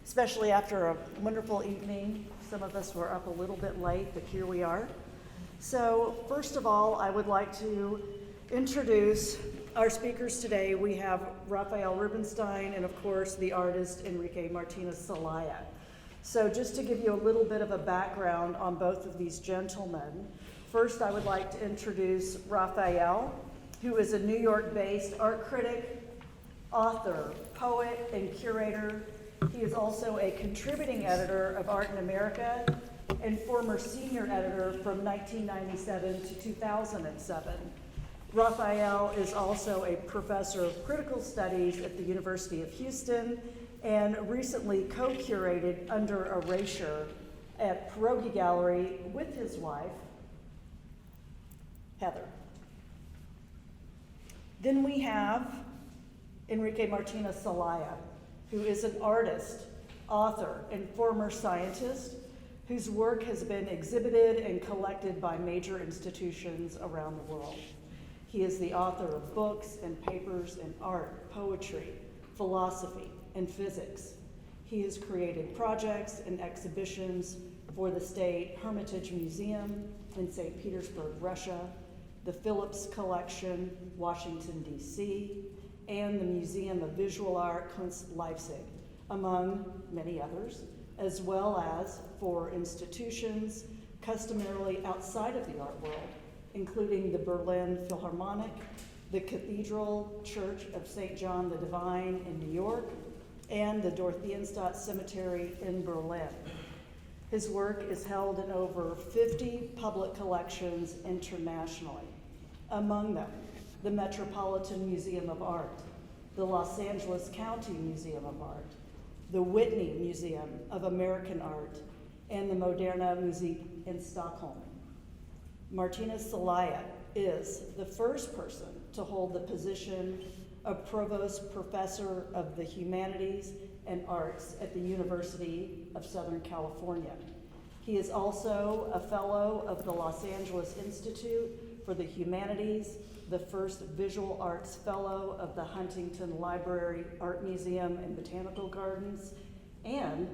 Especially after a wonderful evening. Some of us were up a little bit late, but here we are. So first of all, I would like to introduce our speakers today. We have Raphael Rubinstein and of course the artist Enrique Martínez Celaya. So just to give you a little bit of a background on both of these gentlemen, first I would like to introduce Raphael, who is a New York-based art critic, author, poet, and curator. He is also a contributing editor of Art in America and former senior editor from 1997 to 2007. Raphael is also a professor of critical studies at the University of Houston and recently co-curated Under Erasure at Pierogi Gallery with his wife, Heather. Then we have Enrique Martínez Celaya, who is an artist, author, and former scientist whose work has been exhibited and collected by major institutions around the world. He is the author of books and papers in art, poetry, philosophy, and physics. He has created projects and exhibitions for the State Hermitage Museum in St. Petersburg, Russia, the Phillips Collection, Washington, D.C., and the Museum of Visual Art, Künste Leipzig, among many others, as well as for institutions customarily outside of the art world, including the Berliner Philharmonic, the Cathedral Church of St. John the Divine in New York, and the Dorotheenstadt Cemetery in Berlin. His work is held in over 50 public collections internationally, among them the Metropolitan Museum of Art, the Los Angeles County Museum of Art, the Whitney Museum of American Art, and the Moderna Museet in Stockholm. Martínez Celaya is the first person to hold the position of Provost Professor of the Humanities and Arts at the University of Southern California. He is also a fellow of the Los Angeles Institute for the Humanities, the first Visual Arts Fellow of the Huntington Library, Art Museum, and Botanical Gardens, and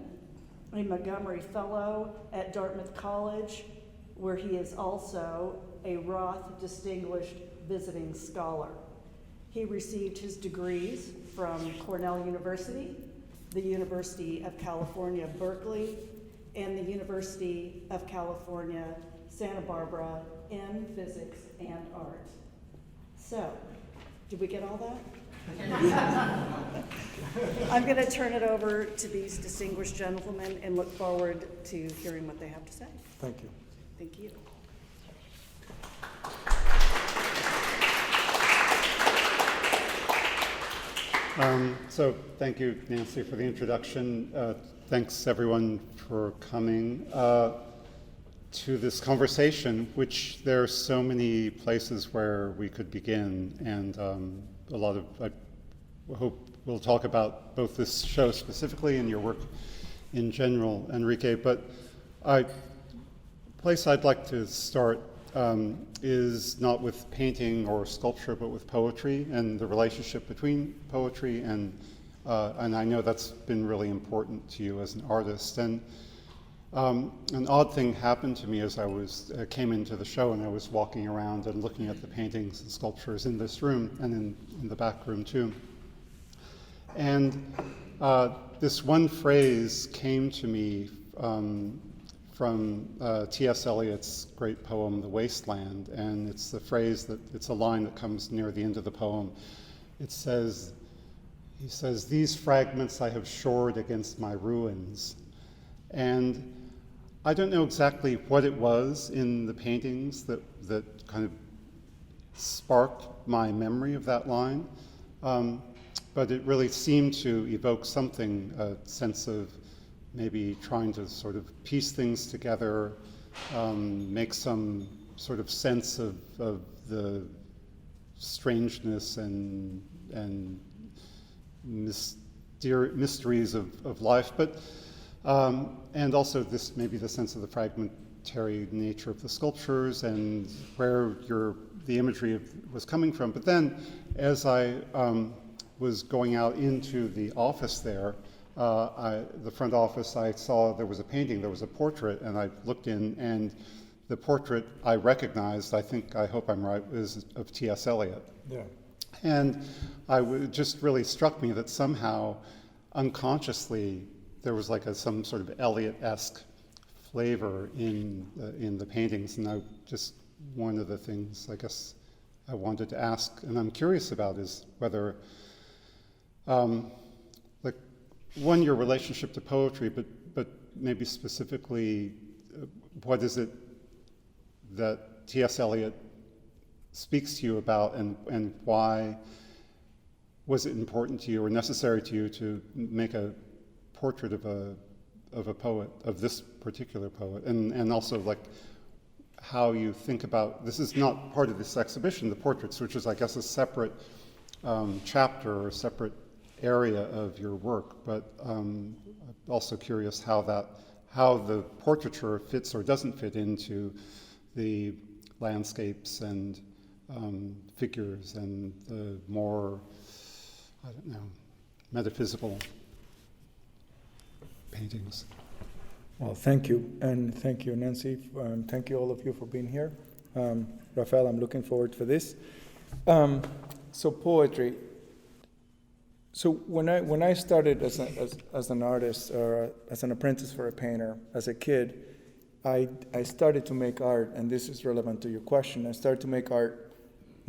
a Montgomery Fellow at Dartmouth College, where he is also a Roth Distinguished Visiting Scholar. He received his degrees from Cornell University, the University of California, Berkeley, and the University of California, Santa Barbara in physics and art. So, did we get all that? I'm going to turn it over to these distinguished gentlemen and look forward to hearing what they have to say. Thank you. Thank you. So thank you, Nancy, for the introduction. Thanks, everyone, for coming to this conversation, which there are so many places where we could begin, and I hope we'll talk about both this show specifically and your work in general, Enrique. But the place I'd like to start is not with painting or sculpture, but with poetry and the relationship between poetry and I know that's been really important to you as an artist. And an odd thing happened to me as I came into the show, and I was walking around and looking at the paintings and sculptures in this room and in the back room too. And this one phrase came to me from TS Eliot's great poem, The Wasteland, and it's it's a line that comes near the end of the poem. He says, "These fragments I have shored against my ruins." And I don't know exactly what it was in the paintings that kind of sparked my memory of that line, but it really seemed to evoke something, a sense of maybe trying to sort of piece things together, make some sort of sense of the strangeness and mysteries of life, but and also this maybe the sense of the fragmentary nature of the sculptures and where the imagery was coming from. But then, as I was going out into the office there, the front office, I saw there was a painting, there was a portrait, and I looked in, and the portrait I recognized, I hope I'm right, is of TS Eliot. Yeah. And just really struck me that somehow, unconsciously, there was like some sort of Eliot-esque flavor in the paintings, and one of the things I guess I wanted to ask, and I'm curious about, is whether, your relationship to poetry, but maybe specifically, what is it that T.S. Eliot speaks to you about, and why was it important to you or necessary to you to make a portrait of a poet, of this particular poet, and also how you think about, this is not part of this exhibition, the portraits, which is I guess a separate chapter or a separate area of your work, but I'm also curious how the portraiture fits or doesn't fit into the landscapes and figures and the more, metaphysical paintings. Well, thank you, and thank you, Nancy, and thank you all of you for being here. Raphael, I'm looking forward for this. So poetry. So when I started as an artist or as an apprentice for a painter as a kid, I started to make art, and this is relevant to your question. I started to make art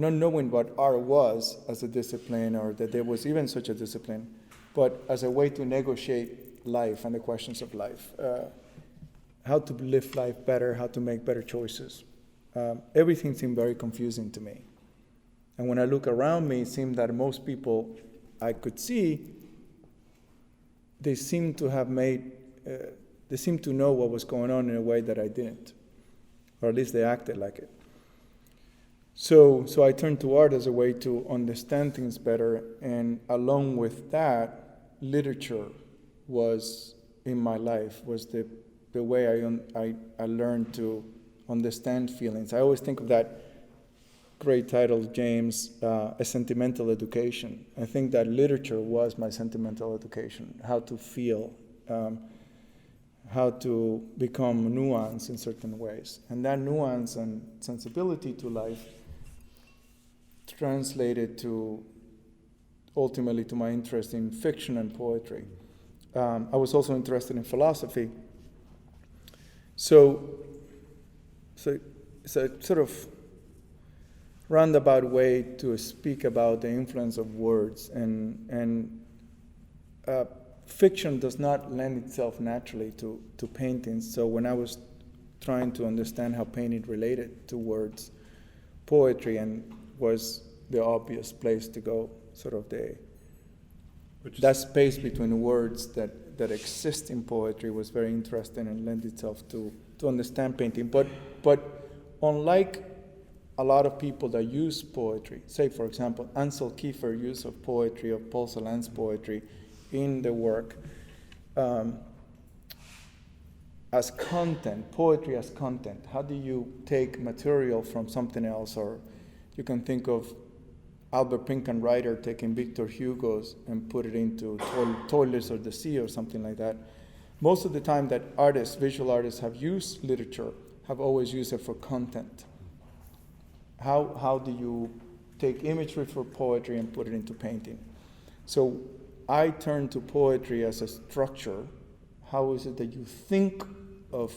not knowing what art was as a discipline or that there was even such a discipline, but as a way to negotiate life and the questions of life. How to live life better, how to make better choices. Everything seemed very confusing to me. And when I look around me, it seemed that most people I could see, they seem to know what was going on in a way that I didn't, or at least they acted like it. So I turned to art as a way to understand things better, and along with that, literature was in my life, was the way I learned to understand feelings. I always think of that great title, James, A Sentimental Education. I think that literature was my sentimental education, how to feel, how to become nuanced in certain ways. And that nuance and sensibility to life translated ultimately to my interest in fiction and poetry. I was also interested in philosophy. So it's a sort of roundabout way to speak about the influence of words, and fiction does not lend itself naturally to paintings. So when I was trying to understand how painting related to words, poetry was the obvious place to go, sort of that space between words that exist in poetry was very interesting and lent itself to understand painting. But unlike a lot of people that use poetry, say for example, Ansel Kiefer's use of poetry, of Paul Celan's poetry in the work, as content, poetry as content. How do you take material from something else? Or you can think of Albert Pinkham Ryder taking Victor Hugo's and put it into Toilers of the Sea or something like that. Most of the time that artists, visual artists, have used literature, have always used it for content. How do you take imagery for poetry and put it into painting? So I turn to poetry as a structure. How is it that you think of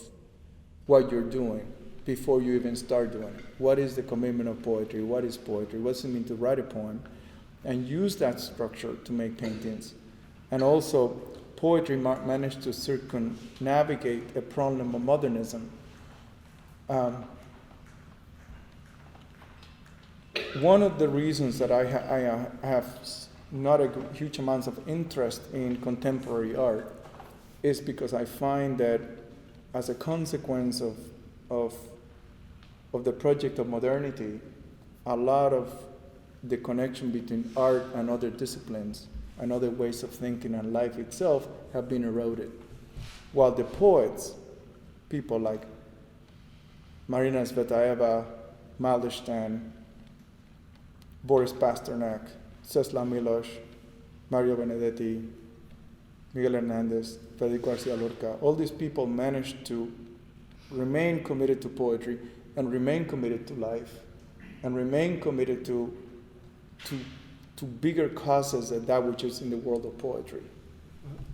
what you're doing before you even start doing it? What is the commitment of poetry? What is poetry? What does it mean to write a poem? And use that structure to make paintings. And also, poetry managed to circumnavigate a problem of modernism. One of the reasons that I have not a huge amount of interest in contemporary art is because I find that as a consequence of of the project of modernity, a lot of the connection between art and other disciplines and other ways of thinking and life itself have been eroded. While the poets, people like Marina Tsvetaeva, Mandelstam, Boris Pasternak, Czesław Milosz, Mario Benedetti, Miguel Hernandez, Federico Garcia Lorca, all these people managed to remain committed to poetry and remain committed to life and remain committed to bigger causes than that which is in the world of poetry.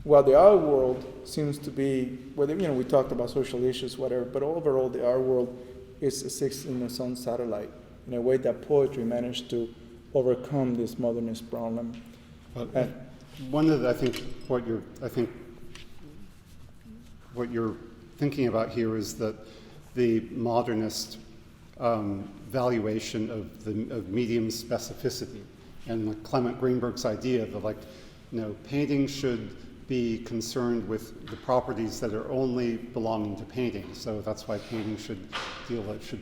While the art world seems to be, whether we talked about social issues, whatever, but overall the art world is in its own satellite in a way that poetry managed to overcome this modernist problem. Well, one of the, I think what you're thinking about here is that the modernist valuation of medium specificity and Clement Greenberg's idea that painting should be concerned with the properties that are only belonging to painting. So that's why painting should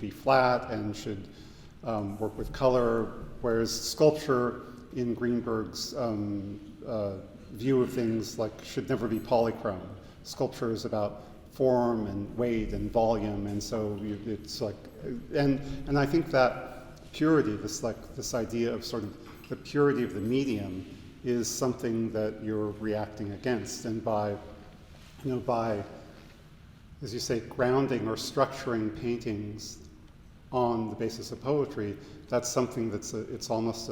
be flat and should work with color, whereas sculpture in Greenberg's view of things should never be polychrome. Sculpture is about form and weight and volume, and so it's and I think that purity, this idea of sort of the purity of the medium, is something that you're reacting against, and by, as you say, grounding or structuring paintings on the basis of poetry, that's something it's almost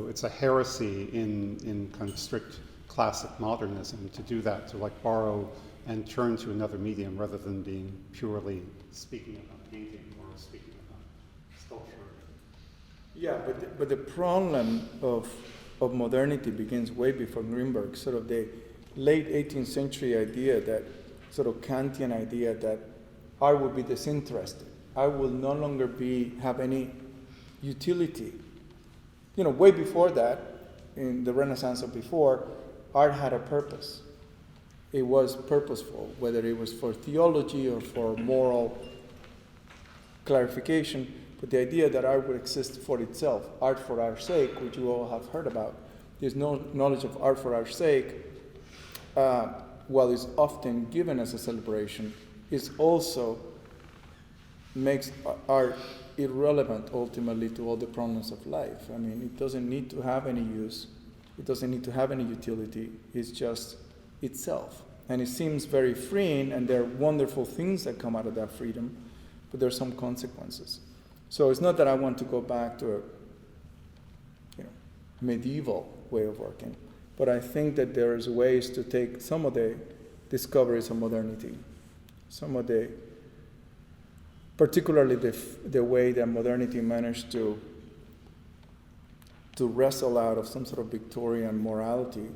it's a heresy in kind of strict classic modernism to do that, to borrow and turn to another medium rather than being purely speaking about painting or speaking about sculpture. Yeah, but the problem of modernity begins way before Greenberg, sort of the late 18th century idea, that sort of Kantian idea that art will be disinterested. Art will no longer have any utility. Way before that, in the Renaissance or before, art had a purpose. It was purposeful, whether it was for theology or for moral clarification. But the idea that art would exist for itself, art for art's sake, which you all have heard about, there's no knowledge of art for art's sake, while it's often given as a celebration, is also makes art irrelevant ultimately to all the problems of life. I mean, it doesn't need to have any use. It doesn't need to have any utility. It's just itself. And it seems very freeing, and there are wonderful things that come out of that freedom, but there are some consequences. So it's not that I want to go back to a medieval way of working, but I think that there's ways to take some of the discoveries of modernity, particularly the way that modernity managed to wrestle out of some sort of Victorian morality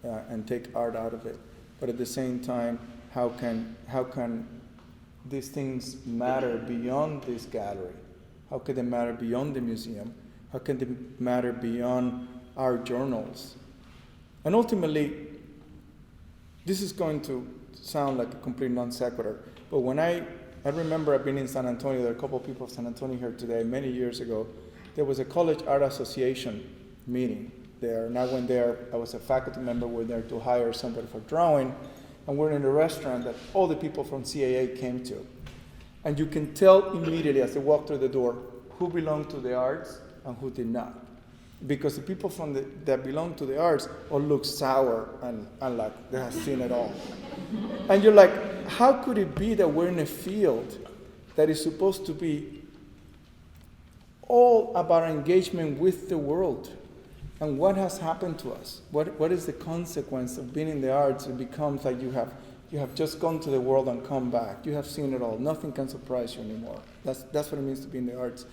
and take art out of it. But at the same time, how can these things matter beyond this gallery? How can they matter beyond the museum? How can they matter beyond our journals? And ultimately, this is going to sound like a complete non sequitur, but when I remember I've been in San Antonio, there are a couple of people of San Antonio here today, many years ago, there was a college art association meeting there, and I went there, I was a faculty member, we were there to hire somebody for drawing, and we're in a restaurant that all the people from CAA came to. And you can tell immediately as they walk through the door who belonged to the arts and who did not. Because the people that belong to the arts all look sour and like they have seen it all. And you're like, how could it be that we're in a field that is supposed to be all about engagement with the world? And what has happened to us? What is the consequence of being in the arts? It becomes like you have just gone to the world and come back. You have seen it all. Nothing can surprise you anymore. That's what it means to be in the arts.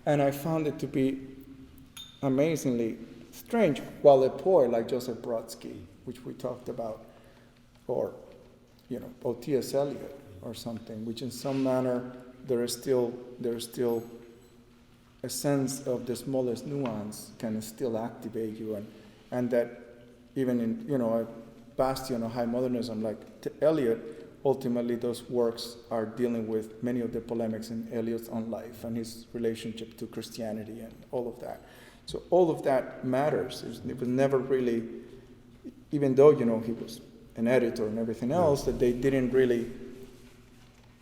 And I found it to be amazingly strange, while a poet like Joseph Brodsky, which we talked about, or TS Eliot or something, which in some manner there is still a sense of the smallest nuance can still activate you, and that even in a bastion of high modernism like Eliot ultimately those works are dealing with many of the polemics in Eliot's own life and his relationship to Christianity and all of that. So all of that matters. It was never really, even though, he was an editor and everything else, that they didn't really,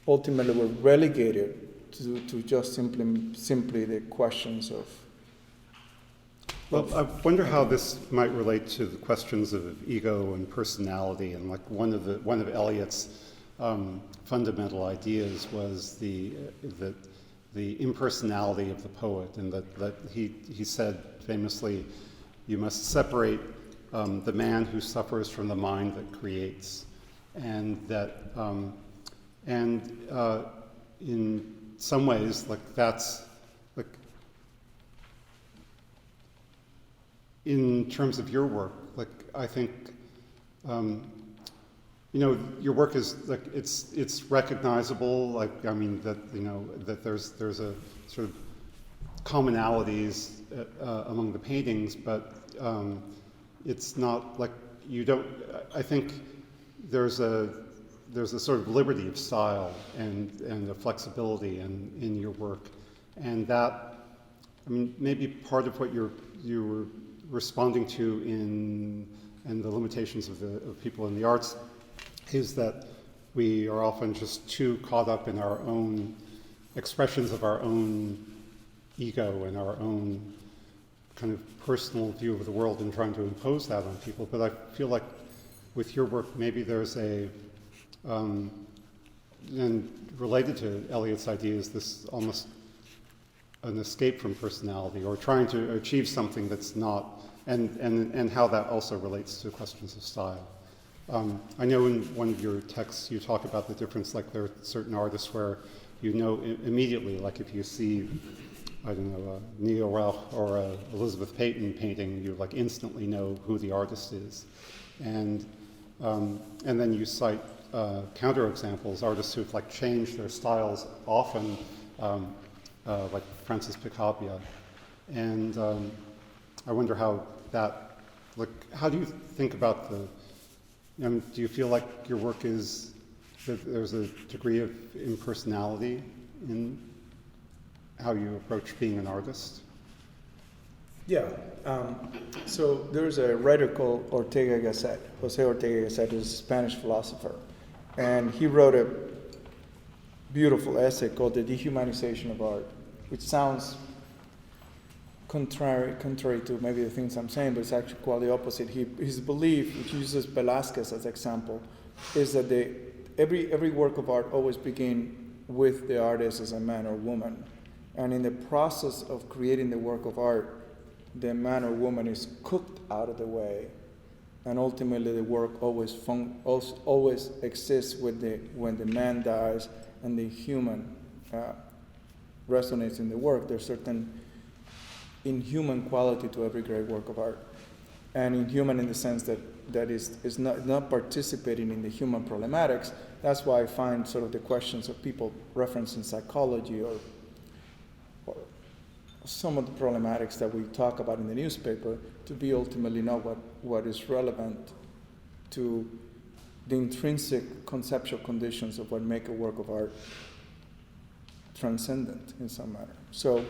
ultimately were relegated to just simply the questions of. Well, I wonder how this might relate to the questions of ego and personality, and like one of Eliot's fundamental ideas was the impersonality of the poet, and that he said famously, you must separate the man who suffers from the mind that creates, and that in some ways, like that's like in terms of your work, like I think your work is like it's recognizable. Like I mean that there's a sort of commonalities among the paintings, but it's not like you don't. I think there's a sort of liberty of style and a flexibility in your work, and that, I mean, maybe part of what you were responding to in the limitations of people in the arts is that we are often just too caught up in our own expressions of our own ego and our own kind of personal view of the world and trying to impose that on people. But I feel like with your work, maybe there's and related to Eliot's ideas, this almost an escape from personality, or trying to achieve something that's not, and how that also relates to questions of style. I know in one of your texts you talk about the difference, like there are certain artists where you know immediately, like if you see, I don't know, Neil Rauch or Elizabeth Peyton painting, you like instantly know who the artist is. And then you cite counterexamples, artists who've like changed their styles often, like Francis Picabia. And I wonder how that, like, how do you think about do you feel like your work is, that there's a degree of impersonality in how you approach being an artist? Yeah. So there's a writer called Ortega Gasset. Jose Ortega Gasset is a Spanish philosopher. And he wrote a beautiful essay called The Dehumanization of Art, which sounds contrary to maybe the things I'm saying, but it's actually quite the opposite. His belief, which uses Velázquez as example, is that every work of art always begins with the artist as a man or woman. And in the process of creating the work of art, the man or woman is cooked out of the way, and ultimately the work always exists when the man dies and the human resonates in the work. There's certain inhuman quality to every great work of art, and inhuman in the sense that is not participating in the human problematics. That's why I find sort of the questions of people referencing psychology or some of the problematics that we talk about in the newspaper to be ultimately not what is relevant to the intrinsic conceptual conditions of what make a work of art transcendent in some manner. So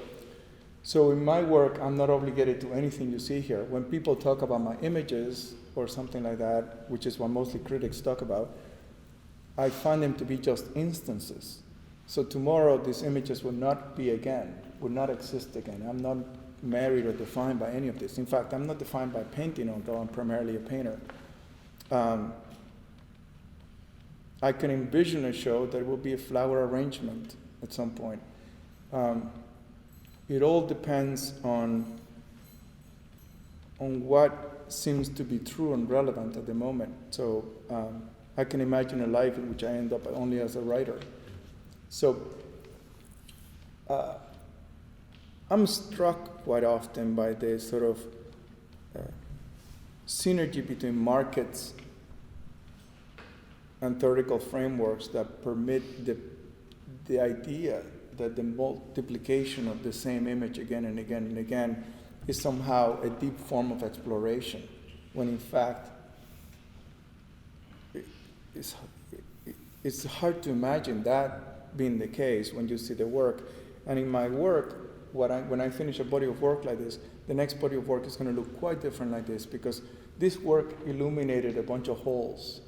in my work, I'm not obligated to anything you see here. When people talk about my images or something like that, which is what mostly critics talk about, I find them to be just instances. So tomorrow, these images will not exist again. I'm not married or defined by any of this. In fact, I'm not defined by painting, although I'm primarily a painter. I can envision a show that will be a flower arrangement at some point. It all depends on what seems to be true and relevant at the moment. So I can imagine a life in which I end up only as a writer. So I'm struck quite often by the sort of synergy between markets and theoretical frameworks that permit the idea that the multiplication of the same image again and again and again is somehow a deep form of exploration, when in fact it's hard to imagine that being the case when you see the work. And in my work, when I finish a body of work like this, the next body of work is going to look quite different like this, because this work illuminated a bunch of holes.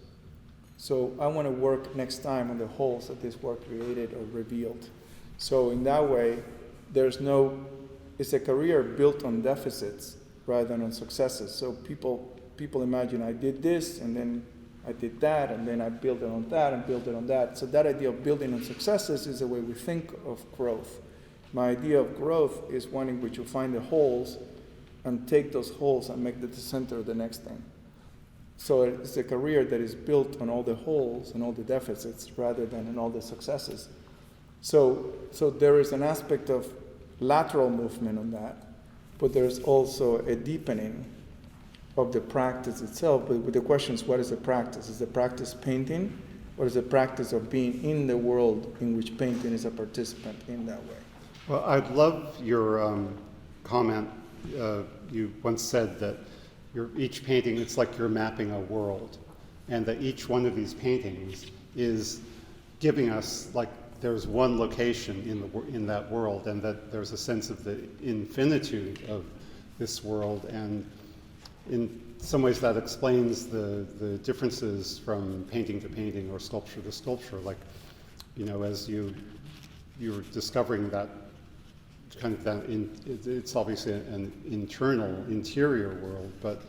So I want to work next time on the holes that this work created or revealed. So in that way, it's a career built on deficits rather than on successes. So people imagine I did this, and then I did that, and then I built it on that, and built it on that. So that idea of building on successes is the way we think of growth. My idea of growth is one in which you find the holes and take those holes and make them the center of the next thing. So it's a career that is built on all the holes and all the deficits rather than on all the successes. So there is an aspect of lateral movement on that, but there's also a deepening of the practice itself. But the question is, what is the practice? Is the practice painting, or is the practice of being in the world in which painting is a participant in that way? Well, I'd love your comment. You once said that each painting, it's like you're mapping a world, and that each one of these paintings is giving us, like, there's one location in that world, and that there's a sense of the infinitude of this world, and in some ways that explains the differences from painting to painting or sculpture to sculpture. Like, as you're discovering that kind of that, it's obviously an interior world, but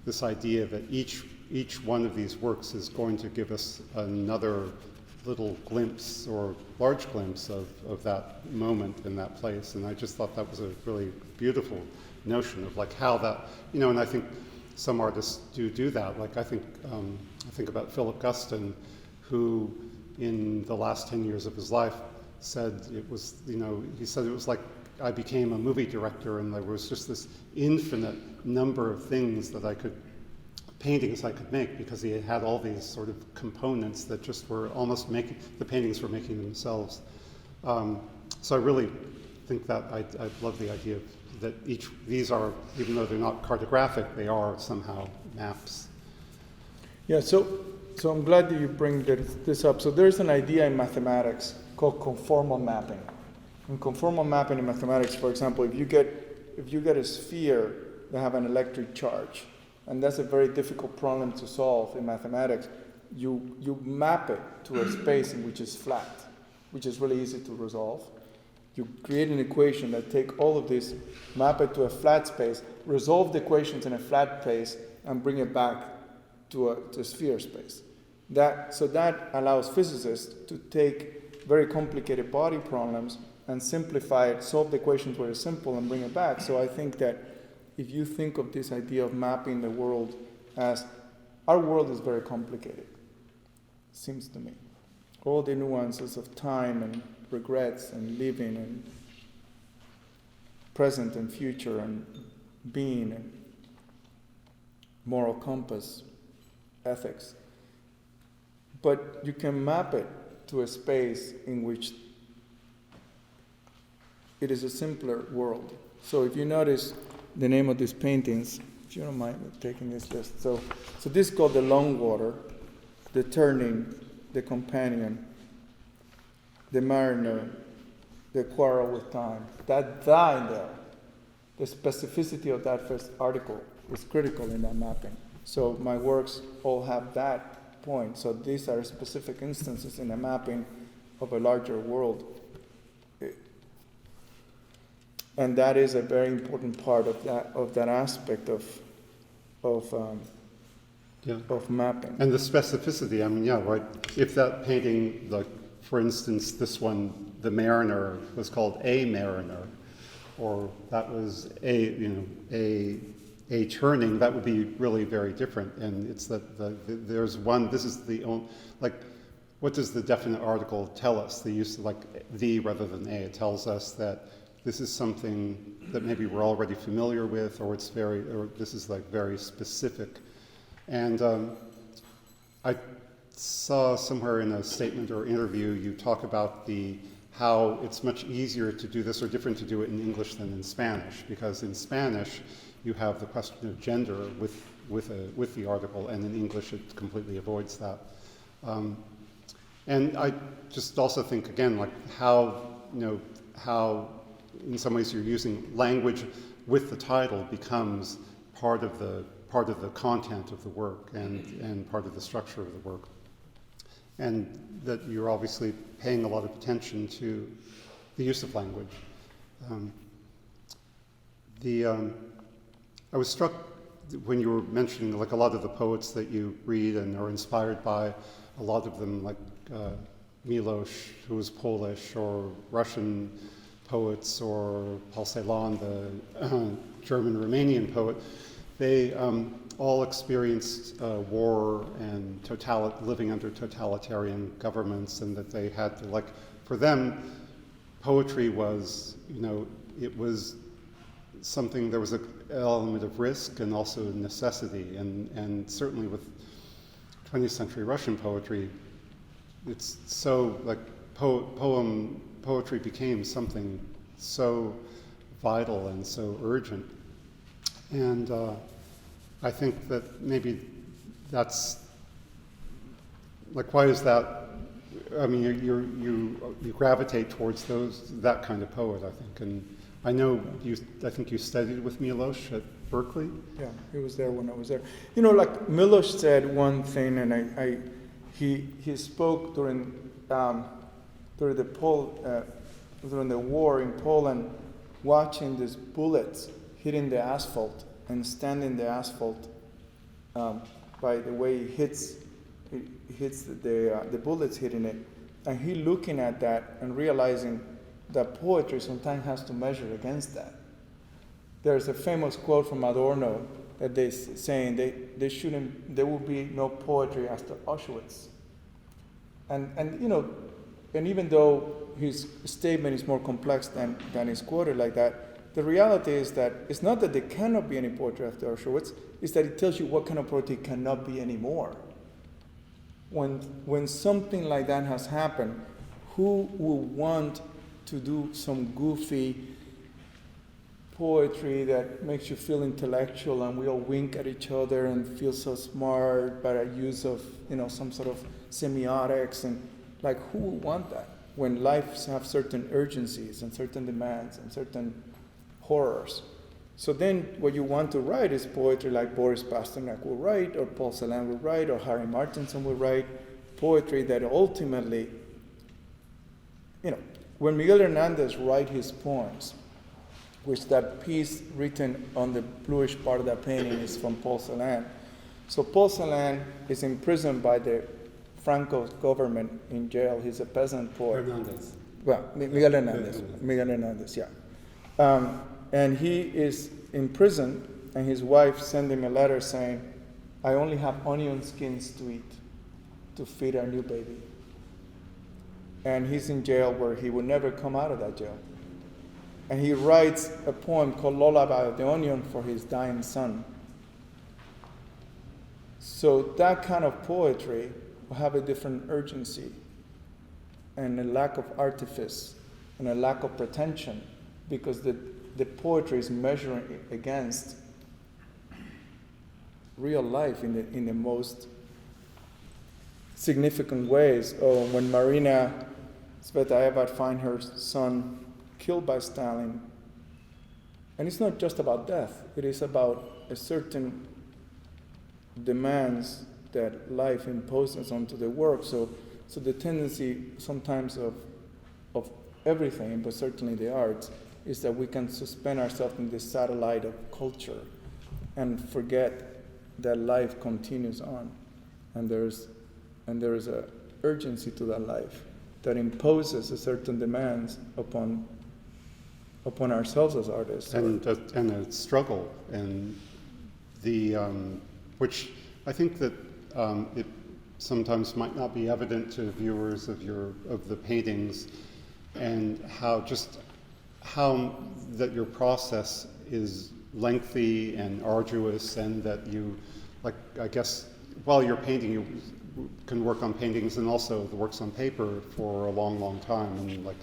this idea that each one of these works is going to give us another little glimpse or large glimpse of that moment in that place. And I just thought that was a really beautiful notion of like how that, and I think some artists do that. Like I think about Philip Guston, who in the last 10 years of his life said it was, he said it was like I became a movie director, and there was just this infinite number of things that paintings I could make, because he had all these sort of components that just were almost the paintings were making themselves. So I really think that I love the idea that these are, even though they're not cartographic, they are somehow maps. Yeah, so I'm glad that you bring this up. So there's an idea in mathematics called conformal mapping. In conformal mapping in mathematics, for example, if you get a sphere that have an electric charge, and that's a very difficult problem to solve in mathematics, you map it to a space in which is flat, which is really easy to resolve. You create an equation that take all of this, map it to a flat space, resolve the equations in a flat space, and bring it back to a sphere space. So that allows physicists to take very complicated body problems and simplify it, solve the equations very simple, and bring it back. So I think that if you think of this idea of mapping the world as, our world is very complicated, seems to me. All the nuances of time and regrets and living and present and future and being and moral compass, ethics. But you can map it to a space in which it is a simpler world. So if you notice the name of these paintings, if you don't mind taking this list. So this is called The Long Water, The Turning, The Companion, The Mariner, The Quarrel with Time. That in there, the specificity of that first article is critical in that mapping. So my works all have that point. So these are specific instances in the mapping of a larger world. And that is a very important part of that aspect of mapping. And the specificity, I mean, yeah, right. If that painting, like for instance, this one, The Mariner, was called A Mariner, or that was a turning, that would be really very different. And it's that there's one. This is the only, like, what does the definite article tell us? The use of like the rather than a. It tells us that this is something that maybe we're already familiar with, or this is like very specific. And I saw somewhere in a statement or interview you talk about how it's much easier to do this or different to do it in English than in Spanish, because in Spanish you have the question of gender with the article, and in English it completely avoids that. And I just also think, again, like how in some ways you're using language with the title becomes part of the content of the work and part of the structure of the work. And that you're obviously paying a lot of attention to the use of language. I was struck when you were mentioning like a lot of the poets that you read and are inspired by, a lot of them like Milosz, who was Polish, or Russian poets, or Paul Celan, the German-Romanian poet. They all experienced war and living under totalitarian governments, and that they had to, like, for them, poetry was, it was something, there was an element of risk and also necessity, and certainly with 20th century Russian poetry, it's so, like, poetry became something so vital and so urgent. And I think that maybe that's, like, why is that? I mean, you gravitate towards that kind of poet, I think. And I know I think you studied with Milosz at Berkeley. Yeah, he was there when I was there. Like Milosz said one thing, and he spoke during the war in Poland, watching these bullets hitting the asphalt and standing the asphalt by the way it hits the bullets hitting it, and he looking at that and realizing that poetry sometimes has to measure against that. There's a famous quote from Adorno that they saying there will be no poetry after Auschwitz, and even though his statement is more complex than is quoted like that, the reality is that it's not that there cannot be any poetry after Auschwitz, it's that it tells you what kind of poetry cannot be anymore. When something like that has happened, who will want to do some goofy poetry that makes you feel intellectual and we all wink at each other and feel so smart by a use of some sort of semiotics, and like, who will want that when lives have certain urgencies and certain demands and certain horrors? So then what you want to write is poetry like Boris Pasternak will write, or Paul Celan will write, or Harry Martinson will write, poetry that ultimately, when Miguel Hernandez writes his poems, which that piece written on the bluish part of that painting is from Paul Celan. So Paul Celan is imprisoned by the Franco government in jail. He's a peasant poet. Hernandez. Well, Miguel Hernandez, yeah. And he is in prison, and his wife sent him a letter saying, I only have onion skins to eat to feed our new baby. And he's in jail where he will never come out of that jail. And he writes a poem called Lullaby of the Onion for his dying son. So that kind of poetry will have a different urgency and a lack of artifice and a lack of pretension, because the poetry is measuring against real life in the most significant ways. Oh, when Marina Tsvetaeva finds her son killed by Stalin, and it's not just about death, it is about a certain demands that life imposes onto the work. So the tendency sometimes of everything, but certainly the arts, is that we can suspend ourselves in this satellite of culture and forget that life continues on, and there is a urgency to that life that imposes a certain demands upon ourselves as artists, and a struggle, and the which I think that it sometimes might not be evident to viewers of the paintings, and how that your process is lengthy and arduous, and that you, like, I guess, while you're painting, you can work on paintings and also the works on paper for a long, long time, and like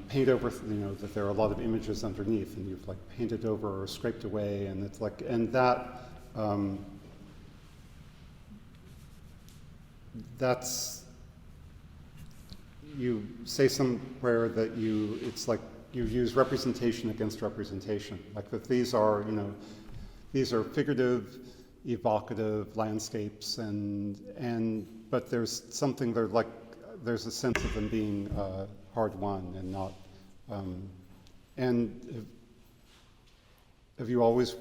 paint over, that there are a lot of images underneath, and you've like painted over or scraped away, and it's like, and that's you say somewhere that it's like you use representation against representation, like that these are, these are figurative, evocative landscapes, but there's something there, like there's a sense of them being hard won and not. And have you always,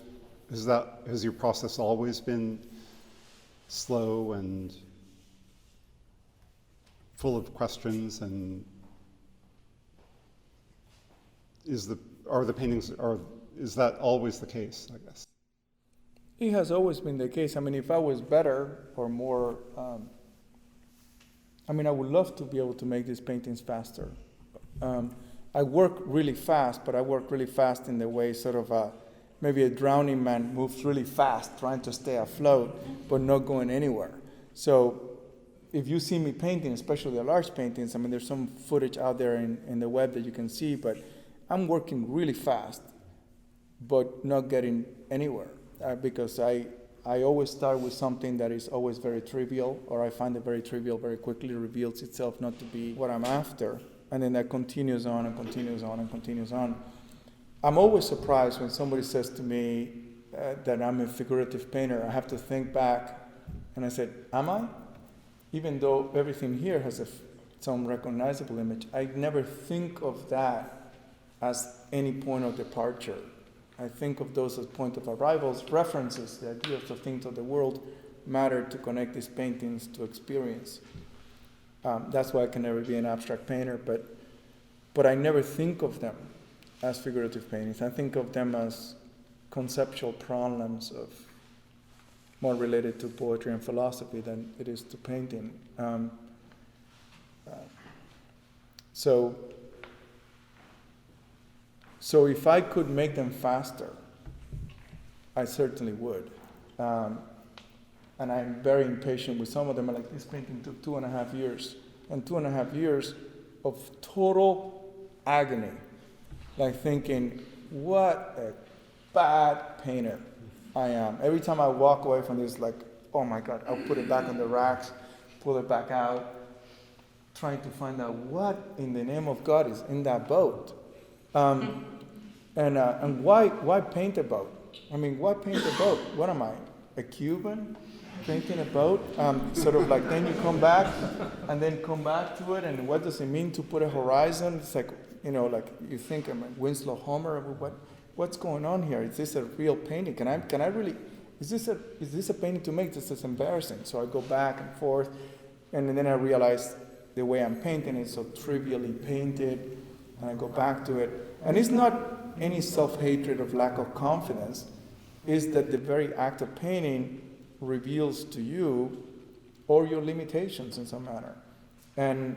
has your process always been slow and full of questions, and is that always the case, I guess? It has always been the case. I mean, if I was better or more, I would love to be able to make these paintings faster. I work really fast, but I work really fast in the way sort of maybe a drowning man moves really fast trying to stay afloat, but not going anywhere. So if you see me painting, especially the large paintings, there's some footage out there in the web that you can see, but I'm working really fast, but not getting anywhere because I always start with something that is always very trivial, or I find it very trivial very quickly reveals itself not to be what I'm after, and then that continues on and continues on and continues on. I'm always surprised when somebody says to me that I'm a figurative painter. I have to think back, and I said, am I? Even though everything here has its own recognizable image, I never think of that as any point of departure. I think of those as point of arrivals, references, the ideas of things of the world matter to connect these paintings to experience. That's why I can never be an abstract painter, but I never think of them as figurative paintings. I think of them as conceptual problems of more related to poetry and philosophy than it is to painting. So if I could make them faster, I certainly would. And I'm very impatient with some of them. Like this painting took 2.5 years, and 2.5 years of total agony. Like thinking, what a bad painter I am. Every time I walk away from this, like, oh my God, I'll put it back on the racks, pull it back out, trying to find out what in the name of God is in that boat. And why paint a boat? Why paint a boat? What am I, a Cuban painting a boat? Sort of like then you come back and then come back to it, and what does it mean to put a horizon? It's like, like you think I'm a Winslow Homer. What's going on here? Is this a real painting? Can I really? Is this a painting to make? This is embarrassing. So I go back and forth, and then I realize the way I'm painting is so trivially painted, and I go back to it. And it's not any self-hatred of lack of confidence. Is that the very act of painting reveals to you all your limitations in some manner, and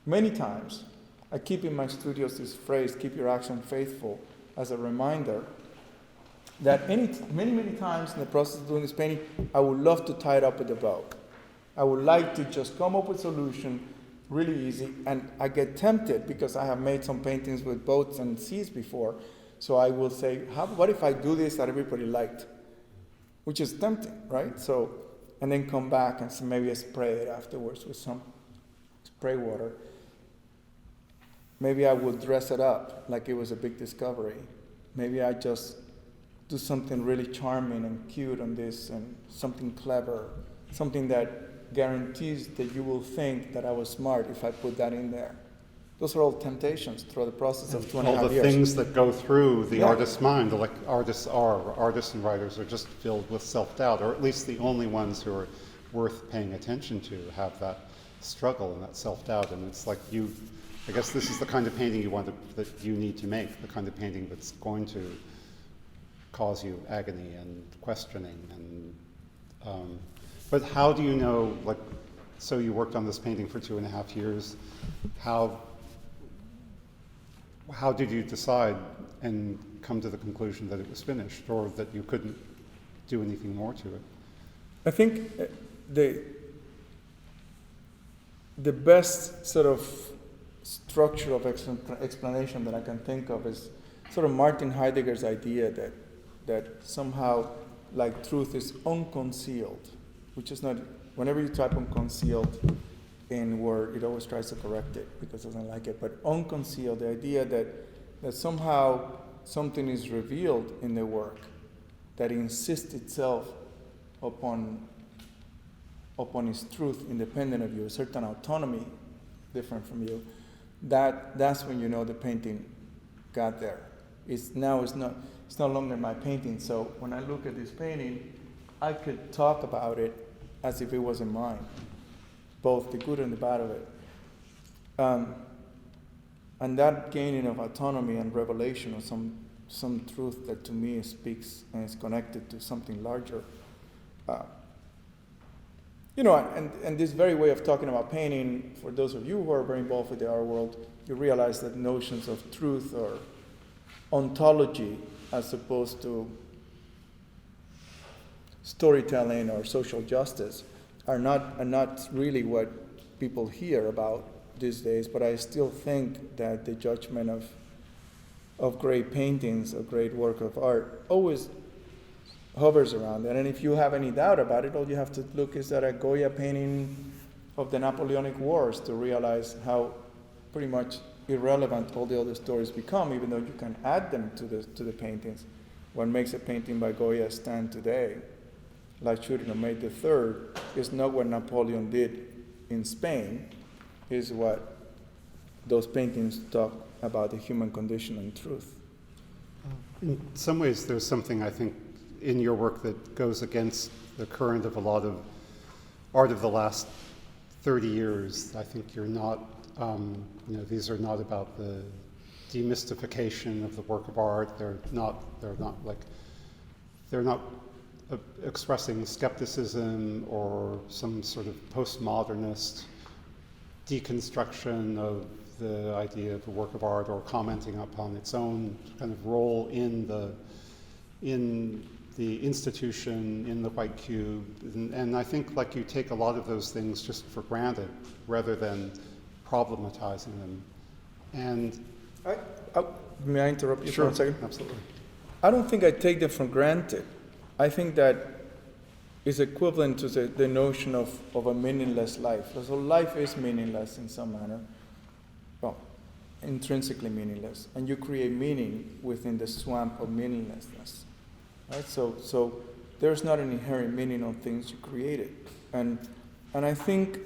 many times. I keep in my studios this phrase, keep your action faithful, as a reminder that many times in the process of doing this painting, I would love to tie it up with a bow. I would like to just come up with a solution really easy, and I get tempted because I have made some paintings with boats and seas before, so I will say, what if I do this that everybody liked? Which is tempting, right? So, and then come back and maybe I spray it afterwards with some spray water. Maybe I would dress it up like it was a big discovery. Maybe I just do something really charming and cute on this, and something clever, something that guarantees that you will think that I was smart if I put that in there. Those are all temptations through the process of 2.5 years. All the things that go through the artist's mind, like artists and writers are just filled with self-doubt, or at least the only ones who are worth paying attention to have that struggle and that self-doubt. And it's like I guess this is the kind of painting that you need to make, the kind of painting that's going to cause you agony and questioning. And but how do you know? So you worked on this painting for 2.5 years. How did you decide and come to the conclusion that it was finished, or that you couldn't do anything more to it? I think the best sort of structure of explanation that I can think of is sort of Martin Heidegger's idea that somehow, like, truth is unconcealed, which is not, whenever you type unconcealed, in where it always tries to correct it because it doesn't like it. But unconcealed, the idea that somehow something is revealed in the work that insists itself upon its truth, independent of you, a certain autonomy different from you, that's when you know the painting got there. It's no longer my painting. So when I look at this painting, I could talk about it as if it wasn't mine, both the good and the bad of it. And that gaining of autonomy and revelation of some truth that to me speaks and is connected to something larger. And this very way of talking about painting, for those of you who are very involved with the art world, you realize that notions of truth or ontology as opposed to storytelling or social justice are not really what people hear about these days, but I still think that the judgment of great paintings, of great work of art, always hovers around that. And if you have any doubt about it, all you have to look is at a Goya painting of the Napoleonic Wars to realize how pretty much irrelevant all the other stories become, even though you can add them to the paintings. What makes a painting by Goya stand today, like shooting on May the 3rd, is not what Napoleon did in Spain, is what those paintings talk about the human condition and truth. In some ways, there's something, I think, in your work that goes against the current of a lot of art of the last 30 years. I think you're not, these are not about the demystification of the work of art. They're not expressing skepticism or some sort of postmodernist deconstruction of the idea of a work of art or commenting upon its own kind of role in the institution, in the white cube. And I think you take a lot of those things just for granted rather than problematizing them. And may I interrupt you sure, for a second? Absolutely. I don't think I take them for granted. I think that is equivalent to the notion of a meaningless life. So life is meaningless in some manner. Well, intrinsically meaningless. And you create meaning within the swamp of meaninglessness. Right? So there's not an inherent meaning on things you created. And I think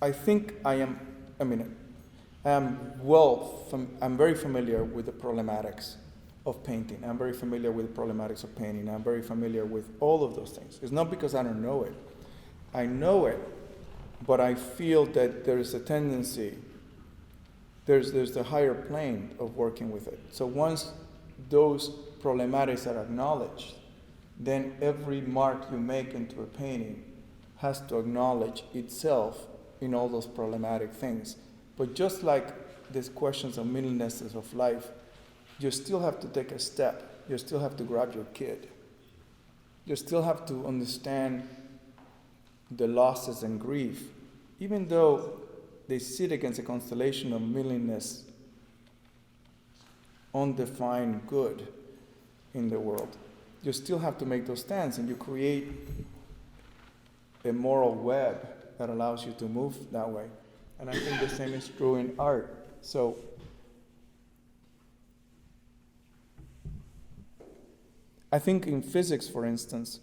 I'm very familiar with the problematics of painting. I'm very familiar with the problematics of painting. I'm very familiar with all of those things. It's not because I don't know it. I know it, but I feel that there is a tendency, there's the higher plane of working with it. So once those problematics are acknowledged, then every mark you make into a painting has to acknowledge itself in all those problematic things. But just like these questions of meaninglessness of life, you still have to take a step. You still have to grab your kid. You still have to understand the losses and grief, even though they sit against a constellation of meaningless, undefined good in the world. You still have to make those stands, and you create a moral web that allows you to move that way. And I think the same is true in art. So I think in physics, for instance,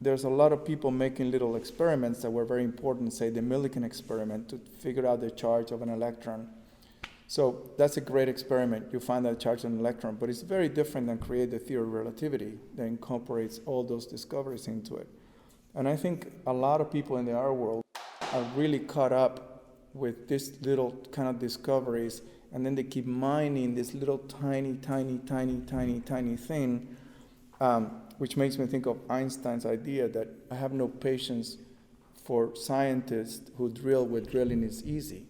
there's a lot of people making little experiments that were very important, say the Millikan experiment, to figure out the charge of an electron. So that's a great experiment. You find that charge of an electron, but it's very different than create the theory of relativity that incorporates all those discoveries into it. And I think a lot of people in the art world are really caught up with this little kind of discoveries, and then they keep mining this little tiny thing, which makes me think of Einstein's idea that I have no patience for scientists who drill where drilling is easy.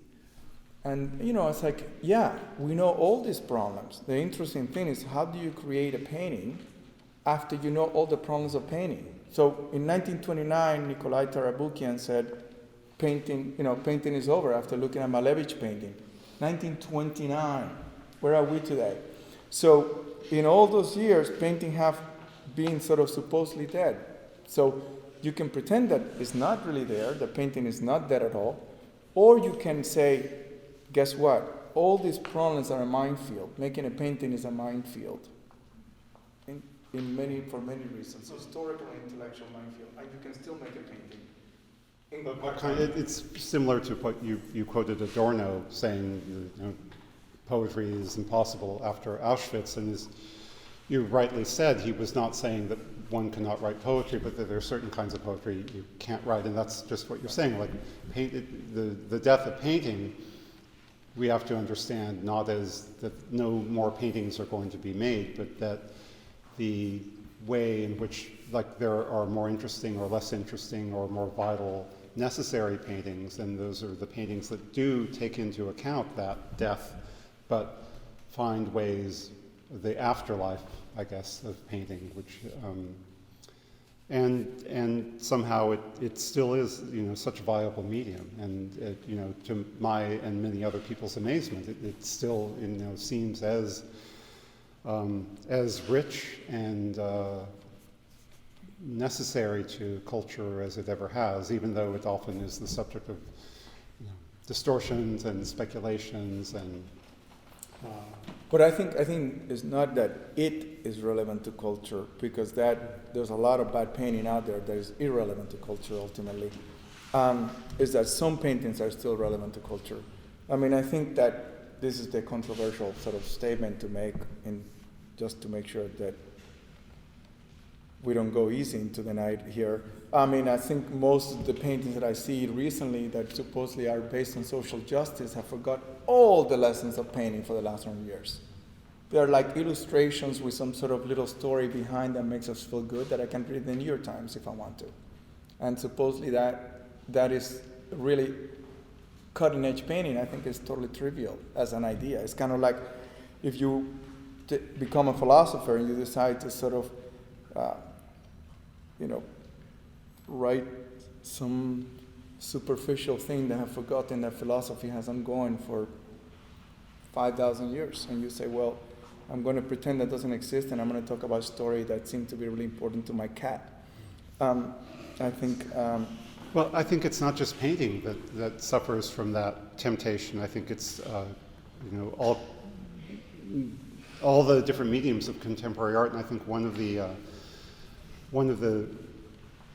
And, it's like, yeah, we know all these problems. The interesting thing is, how do you create a painting after you know all the problems of painting? So in 1929, Nikolai Tarabukian said, painting is over after looking at Malevich painting. 1929, where are we today? So in all those years, painting have been sort of supposedly dead. So you can pretend that it's not really there, the painting is not there at all, or you can say, guess what? All these problems are a minefield. Making a painting is a minefield. For many reasons, historical and intellectual minefield, and you can still make a painting. It's similar to what you quoted Adorno saying, poetry is impossible after Auschwitz, and as you rightly said, he was not saying that one cannot write poetry, but that there are certain kinds of poetry you can't write, and that's just what you're saying. Like the death of painting, we have to understand not as that no more paintings are going to be made, but that the way in which there are more interesting or less interesting or more vital necessary paintings, and those are the paintings that do take into account that death, but find ways, the afterlife, I guess, of painting, which and somehow it still is such a viable medium, and to my and many other people's amazement, it still seems as rich and necessary to culture as it ever has, even though it often is the subject of distortions and speculations and. But I think it's not that it is relevant to culture, because there's a lot of bad painting out there that is irrelevant to culture ultimately. Is that some paintings are still relevant to culture. I mean, I think that this is the controversial sort of statement to make, just to make sure that we don't go easy into the night here. I mean, I think most of the paintings that I see recently that supposedly are based on social justice have forgot all the lessons of painting for the last 100 years. They're like illustrations with some sort of little story behind that makes us feel good that I can read in the New York Times if I want to. And supposedly that is really cutting-edge painting. I think is totally trivial as an idea. It's kind of like if you become a philosopher and you decide to sort of write some superficial thing that have forgotten that philosophy has ongoing for 5,000 years, and you say, well, I'm going to pretend that doesn't exist, and I'm going to talk about a story that seemed to be really important to my cat. I think. Well, I think it's not just painting that suffers from that temptation. I think it's all the different mediums of contemporary art, and I think one of the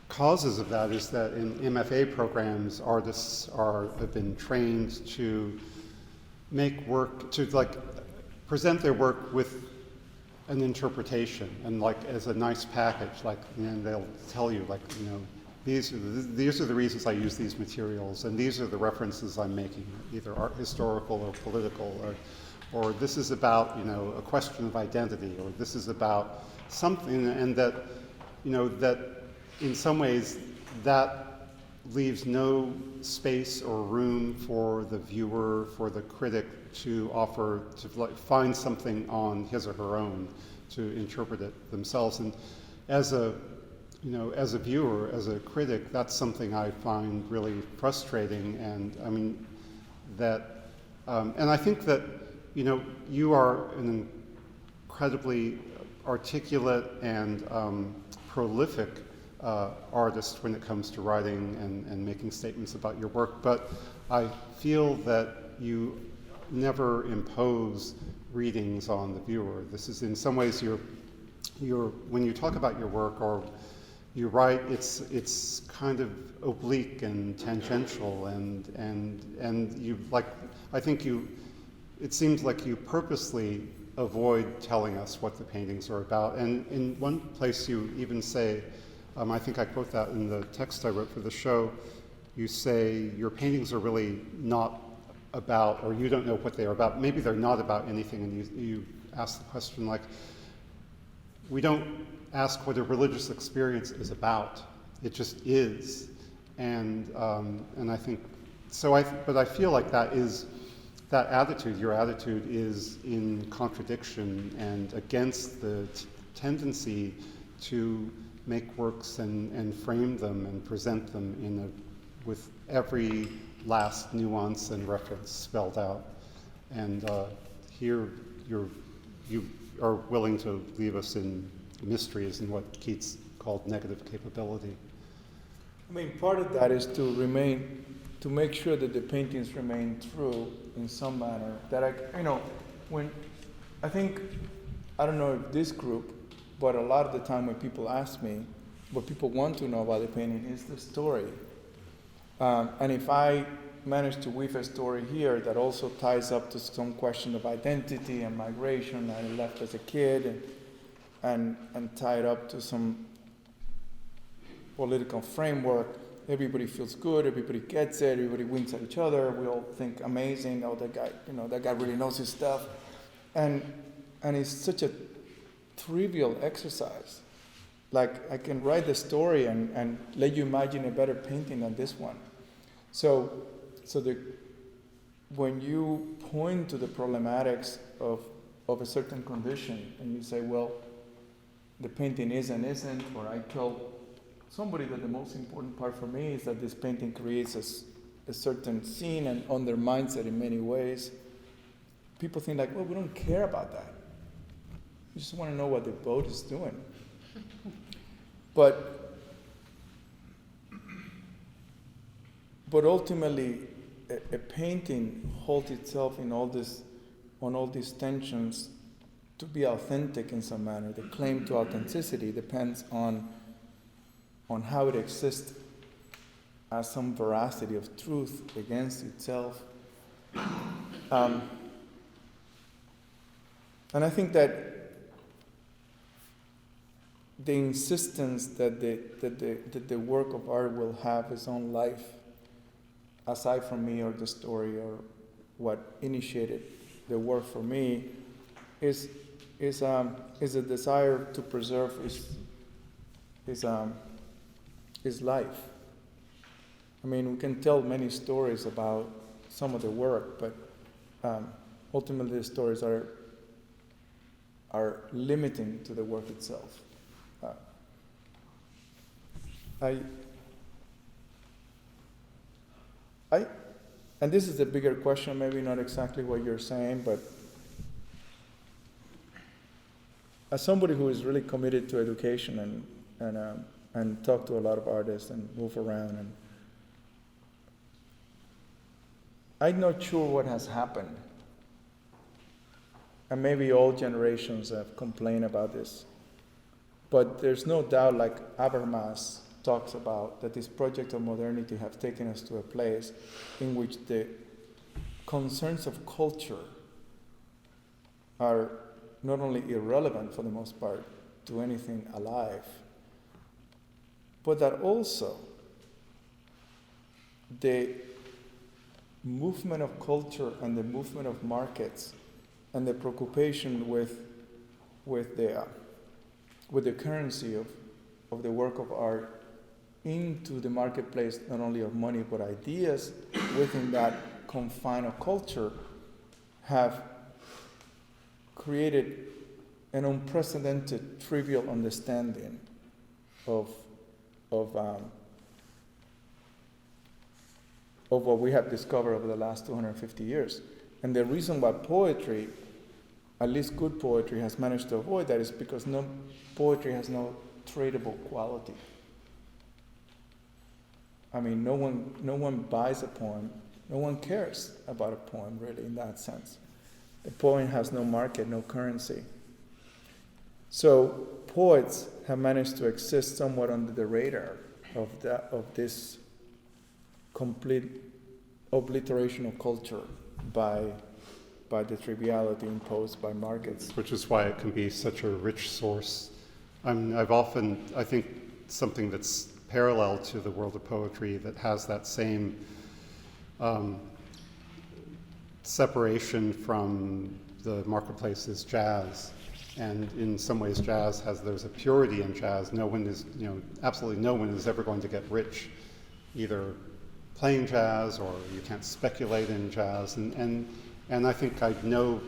causes of that is that in MFA programs, artists have been trained to make work, to present their work with an interpretation and as a nice package, and they'll tell you these are the reasons I use these materials, and these are the references I'm making, either art, historical or political, or this is about a question of identity, or this is about something, and that that in some ways that leaves no space or room for the viewer, for the critic to offer, to find something on his or her own to interpret it themselves. And as a viewer, as a critic, that's something I find really frustrating. And I mean that, and I think that you are an incredibly articulate and prolific artist when it comes to writing and making statements about your work, but I feel that you never impose readings on the viewer. This is in some ways your when you talk about your work or you write, it's kind of oblique and tangential and you it seems like you purposely avoid telling us what the paintings are about. And in one place you even say, I think I quote that in the text I wrote for the show, you say your paintings are really not about, or you don't know what they are about. Maybe they're not about anything, and you ask the question we don't ask what a religious experience is about. It just is. And I think, but I feel like that is, that attitude, your attitude is in contradiction and against the tendency to make works and frame them and present them with every last nuance and reference spelled out. And here you are willing to leave us in mysteries and what Keats called negative capability. I mean, part of that is to make sure that the paintings remain true in some manner. That I don't know if this group, but a lot of the time when people ask me, what people want to know about the painting is the story. And if I manage to weave a story here that also ties up to some question of identity and migration I left as a kid, and tie it up to some political framework, everybody feels good, everybody gets it, everybody winks at each other, we all think amazing, oh, that guy really knows his stuff. And it's such a trivial exercise. Like, I can write the story and let you imagine a better painting than this one. So when you point to the problematics of a certain condition, and you say, well, the painting is and isn't, or I tell somebody that the most important part for me is that this painting creates a certain scene and undermines it in many ways, people think like, well, we don't care about that. We just want to know what the boat is doing. But ultimately, a painting holds itself on all these tensions to be authentic in some manner. The claim to authenticity depends on how it exists as some veracity of truth against itself. And I think that the insistence that the work of art will have its own life, aside from me or the story or what initiated the work for me, is a desire to preserve his life. I mean, we can tell many stories about some of the work, but ultimately the stories are limiting to the work itself. And this is a bigger question, maybe not exactly what you're saying, but as somebody who is really committed to education and talk to a lot of artists and move around, and I'm not sure what has happened. And maybe all generations have complained about this. But there's no doubt, like Habermas talks about, that this project of modernity have taken us to a place in which the concerns of culture are not only irrelevant for the most part to anything alive, but that also the movement of culture and the movement of markets and the preoccupation with the currency of the work of art into the marketplace, not only of money but ideas within that confine of culture, have created an unprecedented trivial understanding of what we have discovered over the last 250 years. And the reason why poetry, at least good poetry, has managed to avoid that is because poetry has no tradable quality. I mean, no one buys a poem. No one cares about a poem, really, in that sense. A poem has no market, no currency. So poets have managed to exist somewhat under the radar of this complete obliteration of culture by the triviality imposed by markets. Which is why it can be such a rich source. I think something that's parallel to the world of poetry that has that same separation from the marketplace is jazz. And in some ways there's a purity in jazz. Absolutely no one is ever going to get rich either playing jazz, or you can't speculate in jazz. And I think I know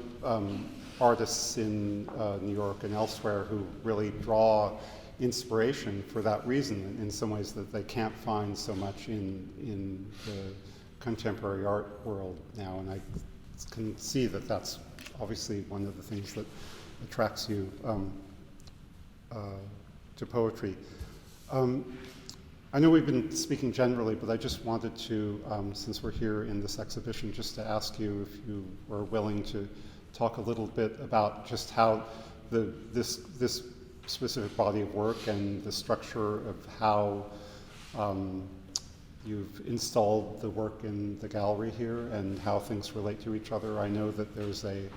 artists in New York and elsewhere who really draw inspiration for that reason, in some ways that they can't find so much in the contemporary art world now. And I can see that that's obviously one of the things that attracts you to poetry. I know we've been speaking generally, but I just wanted to, since we're here in this exhibition, just to ask you if you were willing to talk a little bit about just how this specific body of work and the structure of how you've installed the work in the gallery here and how things relate to each other. I know that there's that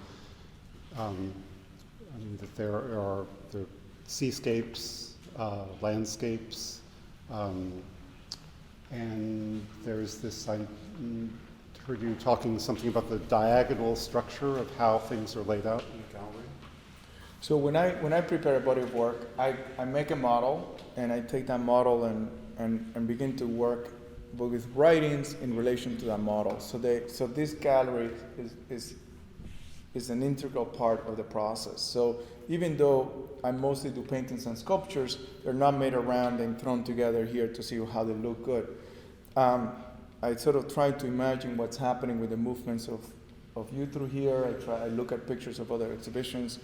there are seascapes, landscapes, and there's this, I heard you talking something about the diagonal structure of how things are laid out in the gallery. So when I prepare a body of work, I make a model, and I take that model and begin to work with writings in relation to that model. So this gallery is an integral part of the process. So even though I mostly do paintings and sculptures, they're not made around and thrown together here to see how they look good. I sort of try to imagine what's happening with the movements of you through here. I look at pictures of other exhibitions.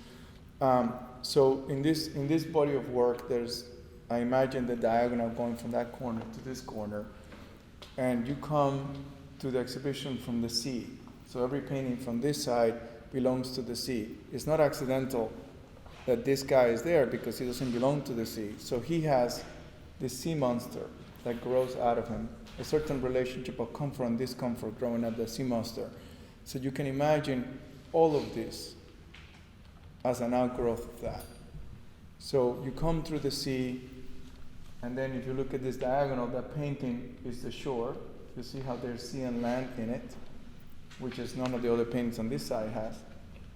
So in this body of work, I imagine the diagonal going from that corner to this corner, and you come to the exhibition from the sea. So every painting from this side belongs to the sea. It's not accidental that this guy is there because he doesn't belong to the sea. So he has this sea monster that grows out of him, a certain relationship of comfort and discomfort growing up the sea monster. So you can imagine all of this as an outgrowth of that. So you come through the sea, and then if you look at this diagonal, that painting is the shore. You see how there's sea and land in it, which is none of the other paintings on this side has.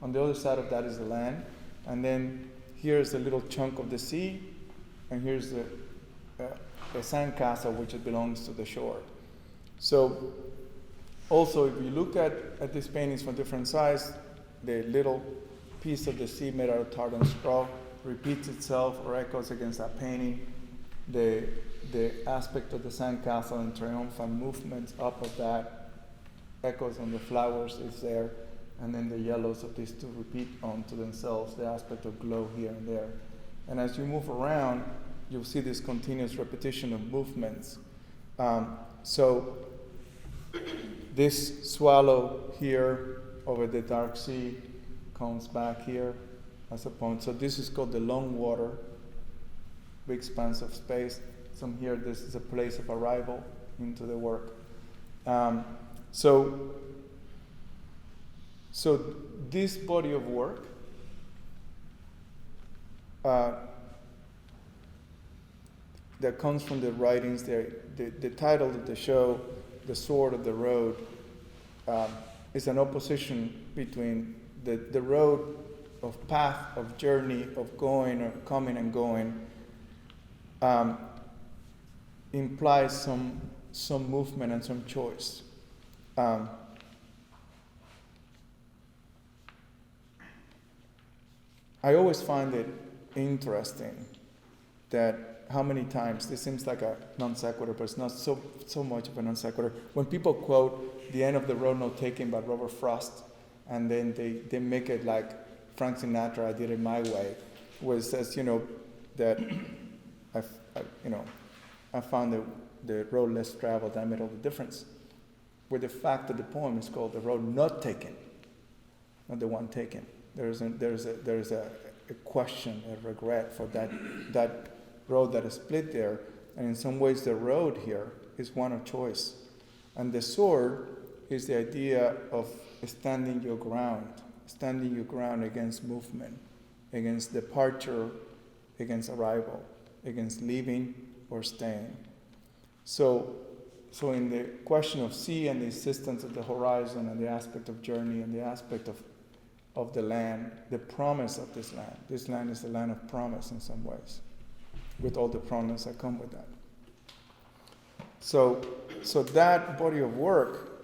On the other side of that is the land, and then here's a little chunk of the sea, and here's the sandcastle, which belongs to the shore. So also, if you look at these paintings from different sides, the little piece of the sea made out of tartan straw repeats itself or echoes against that painting. The aspect of the sandcastle and triumphant movements up of that echoes on the flowers is there, and then the yellows of these two repeat onto themselves, the aspect of glow here and there. And as you move around, you'll see this continuous repetition of movements. So this swallow here over the dark sea comes back here as a point. So this is called the long water, big expanse of space. From here, this is a place of arrival into the work. So this body of work that comes from the writings, the title of the show, The Sword of the Road, is an opposition between the road of path, of journey, of going or coming and going, implies some movement and some choice. I always find it interesting that how many times, this seems like a non sequitur, but it's not so much of a non sequitur. When people quote The End of the Road Not Taken by Robert Frost, and then they make it like Frank Sinatra, I Did It My Way, where it says, that I found the road less traveled, that made all the difference. Where the fact that the poem is called The Road Not Taken, not the one taken. There's a question, a regret for that road that is split there. And in some ways the road here is one of choice. And the sword is the idea of standing your ground against movement, against departure, against arrival, against leaving or staying. So in the question of sea and the existence of the horizon and the aspect of journey and the aspect of the land, the promise of this land is the land of promise in some ways, with all the promise that come with that. So that body of work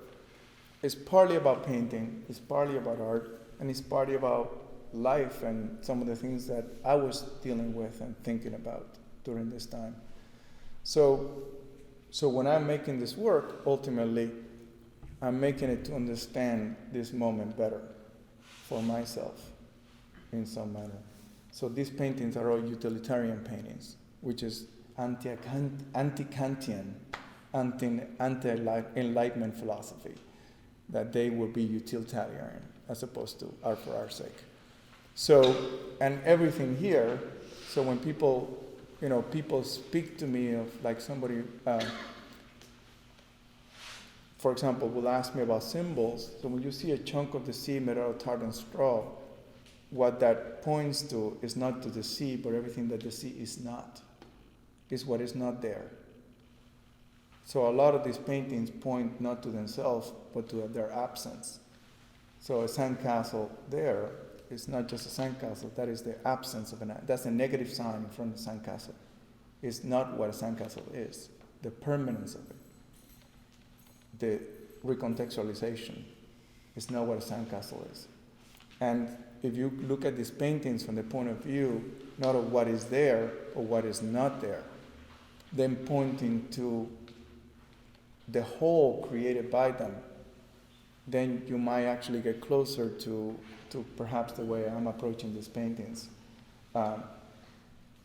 is partly about painting, it's partly about art, and it's partly about life and some of the things that I was dealing with and thinking about during this time. So when I'm making this work, ultimately, I'm making it to understand this moment better for myself in some manner. So these paintings are all utilitarian paintings, which is anti-Kantian, anti-Enlightenment philosophy, that they will be utilitarian as opposed to art for art's sake. So, and everything here, so when people speak to me of like somebody, for example, will ask me about symbols. So when you see a chunk of the sea made out of tartan straw, what that points to is not to the sea, but everything that the sea is not, is what is not there. So a lot of these paintings point not to themselves, but to their absence. So a sandcastle there is not just a sandcastle, that is the absence of that's a negative sign in front of the sandcastle. It's not what a sandcastle is, the permanence of it. The recontextualization is not what a sandcastle is. And if you look at these paintings from the point of view, not of what is there or what is not there, then pointing to the whole created by them, then you might actually get closer to perhaps the way I'm approaching these paintings.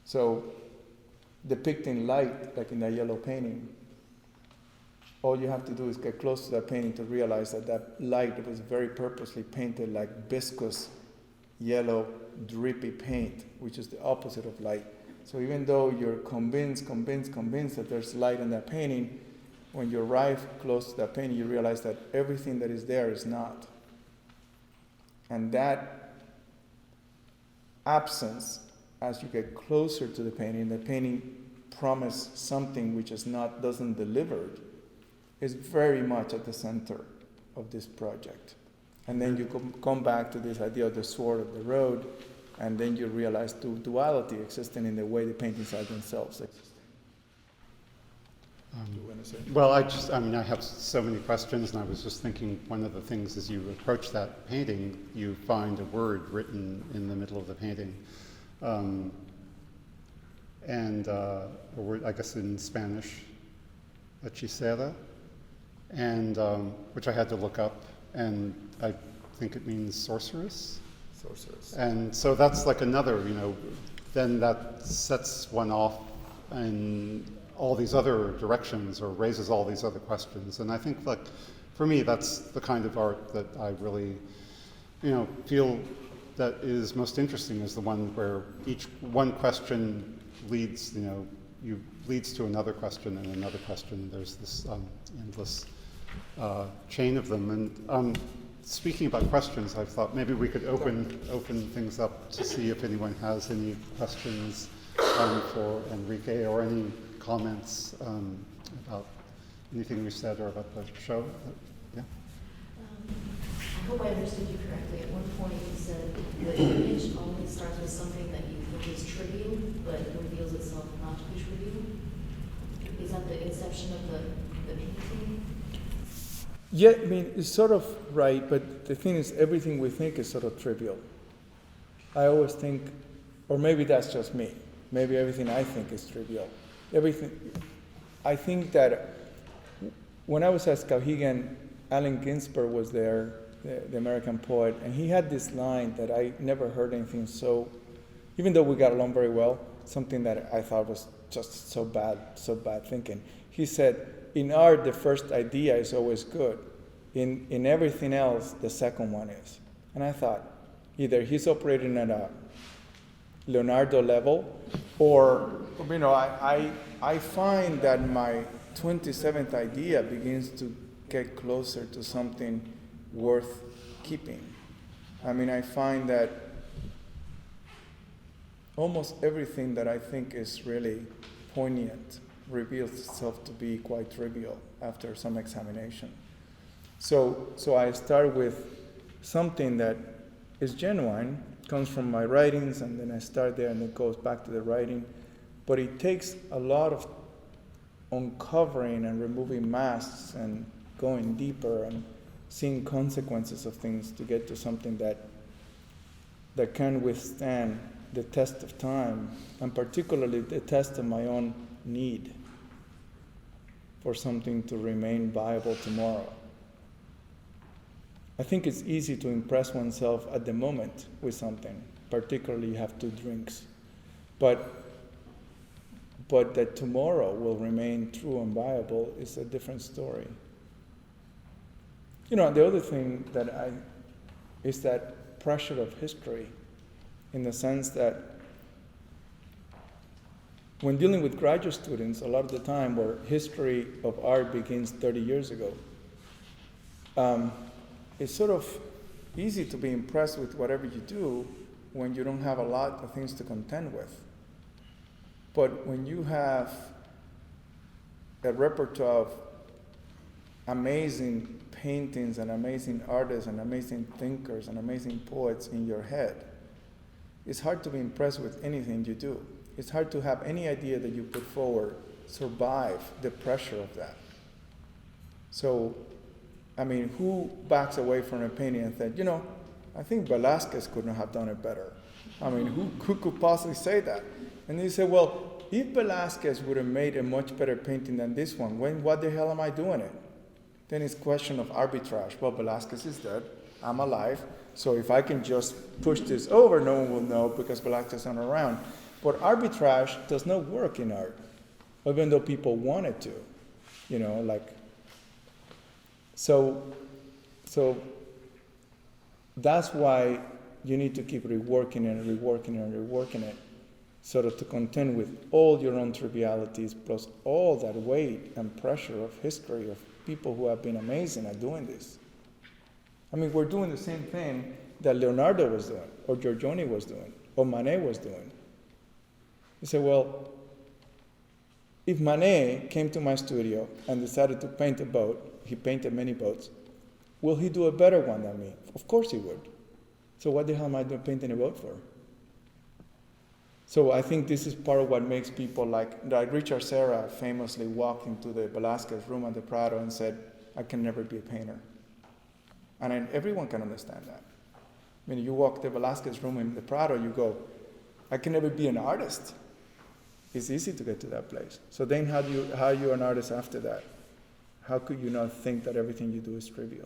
So depicting light, like in that yellow painting, all you have to do is get close to that painting to realize that that light was very purposely painted like viscous, yellow, drippy paint, which is the opposite of light. So even though you're convinced that there's light in that painting, when you arrive close to that painting, you realize that everything that is there is not. And that absence, as you get closer to the painting promises something which is not, doesn't deliver, is very much at the center of this project. And then you come back to this idea of the sword of the road, and then you realize the duality existing in the way the paintings are themselves existing. Well, I have so many questions, and I was just thinking one of the things as you approach that painting, you find a word written in the middle of the painting. And a word, I guess in Spanish, hechicera, and which I had to look up, and I think it means sorceress. Sorceress. And so that's like another, then that sets one off in all these other directions or raises all these other questions. And I think, like, for me, that's the kind of art that I really, feel that is most interesting, is the one where each one question leads, leads to another question and another question. There's this endless chain of them. And speaking about questions, I thought maybe we could open things up to see if anyone has any questions for Enrique, or any comments about anything we said or about the show. Yeah. I hope I understood you correctly. At one point you said the image only starts with something that you think is trivial, but it reveals itself not to be trivial. Is that the inception of the painting? Yeah, it's sort of right, but the thing is, everything we think is sort of trivial. I always think, or maybe that's just me, maybe everything I think is trivial. I think that when I was at Skowhegan, Allen Ginsberg was there, the American poet, and he had this line that I never heard anything so, even though we got along very well, something that I thought was just so bad thinking. He said, in art, the first idea is always good. In everything else, the second one is. And I thought, either he's operating at a Leonardo level, or, I find that my 27th idea begins to get closer to something worth keeping. I find that almost everything that I think is really poignant reveals itself to be quite trivial after some examination. So I start with something that is genuine, comes from my writings, and then I start there and it goes back to the writing. But it takes a lot of uncovering and removing masks and going deeper and seeing consequences of things to get to something that can withstand the test of time, and particularly the test of my own need for something to remain viable tomorrow. I think it's easy to impress oneself at the moment with something, particularly you have 2 drinks. But but that tomorrow will remain true and viable is a different story. The other thing is that pressure of history, in the sense that when dealing with graduate students, a lot of the time where history of art begins 30 years ago, it's sort of easy to be impressed with whatever you do when you don't have a lot of things to contend with. But when you have a repertoire of amazing paintings and amazing artists and amazing thinkers and amazing poets in your head, it's hard to be impressed with anything you do. It's hard to have any idea that you put forward survive the pressure of that. So, who backs away from a painting and said, I think Velázquez couldn't have done it better. Who could possibly say that? And you say, well, if Velázquez would have made a much better painting than this one, what the hell am I doing it? Then it's a question of arbitrage. Well, Velázquez is dead, I'm alive, so if I can just push this over, no one will know because Velázquez is not around. But arbitrage does not work in art, even though people want it to, So that's why you need to keep reworking it, sort of to contend with all your own trivialities, plus all that weight and pressure of history of people who have been amazing at doing this. We're doing the same thing that Leonardo was doing, or Giorgione was doing, or Manet was doing. You say, well, if Manet came to my studio and decided to paint a boat, he painted many boats, will he do a better one than me? Of course he would. So what the hell am I painting a boat for? So I think this is part of what makes people like Richard Serra famously walked into the Velázquez room at the Prado and said, I can never be a painter. And everyone can understand that. You walk the Velázquez room in the Prado, you go, I can never be an artist. It's easy to get to that place. So then how are you an artist after that? How could you not think that everything you do is trivial?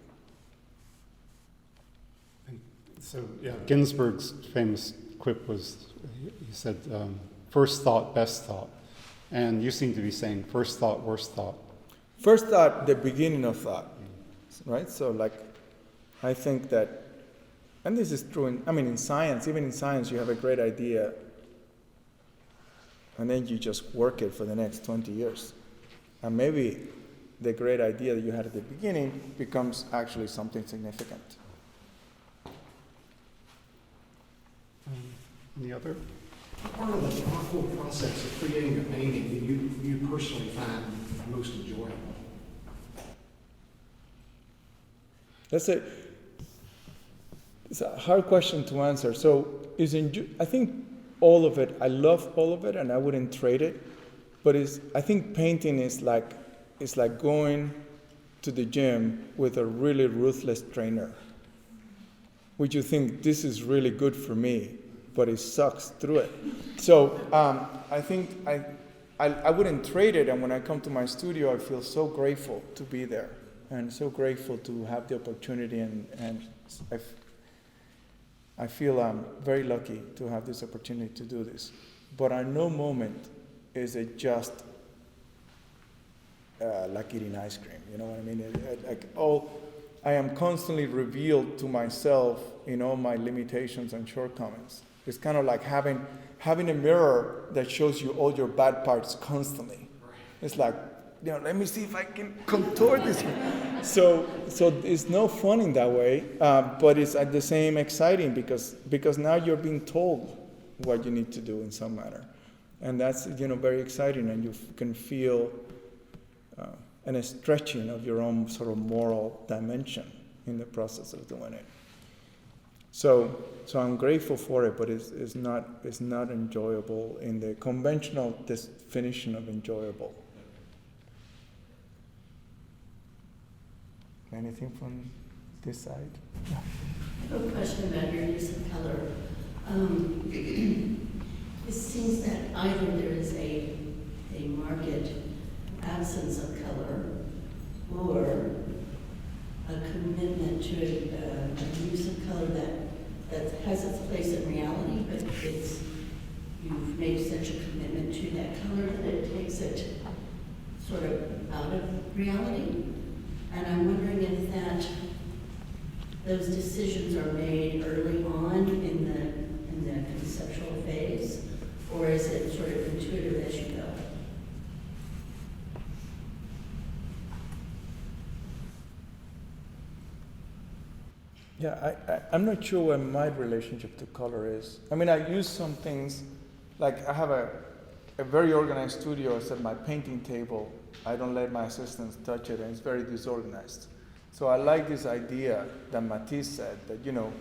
So, Ginsberg's famous quip was, he said, first thought, best thought. And you seem to be saying first thought, worst thought. First thought, the beginning of thought, right? So, I think that, and this is true in science, even in science, you have a great idea, and then you just work it for the next 20 years. And maybe the great idea that you had at the beginning becomes actually something significant. Any other? Part of the thoughtful process of creating a painting that you personally find most enjoyable? It's a hard question to answer. So I think all of it, I love all of it, and I wouldn't trade it. But I think painting is like going to the gym with a really ruthless trainer, which you think this is really good for me, but it sucks through it. So I think I wouldn't trade it, and when I come to my studio, I feel so grateful to be there, and so grateful to have the opportunity, and I feel I'm very lucky to have this opportunity to do this. But at no moment is it just like eating ice cream, you know what I mean? I am constantly revealed to myself in all my limitations and shortcomings. It's kind of like having a mirror that shows you all your bad parts constantly. It's like, let me see if I can contour this one. So it's no fun in that way, but it's at the same exciting because now you're being told what you need to do in some manner. And that's, very exciting, and you can feel a stretching of your own sort of moral dimension in the process of doing it. So I'm grateful for it, but it's not enjoyable in the conventional definition of enjoyable. Anything from this side? I have a question about your use of color. It seems that either there is a marked absence of color or a commitment to a use of color that has its place in reality, but it's you've made such a commitment to that color that it takes it sort of out of reality. And I'm wondering if those decisions are made early on in the conceptual phase, or is it sort of intuitive as you go? Yeah, I'm not sure what my relationship to color is. I mean, I use some things, like I have a very organized studio. I set my painting table. I don't let my assistants touch it, and it's very disorganized. So I like this idea that Matisse said, that, you know,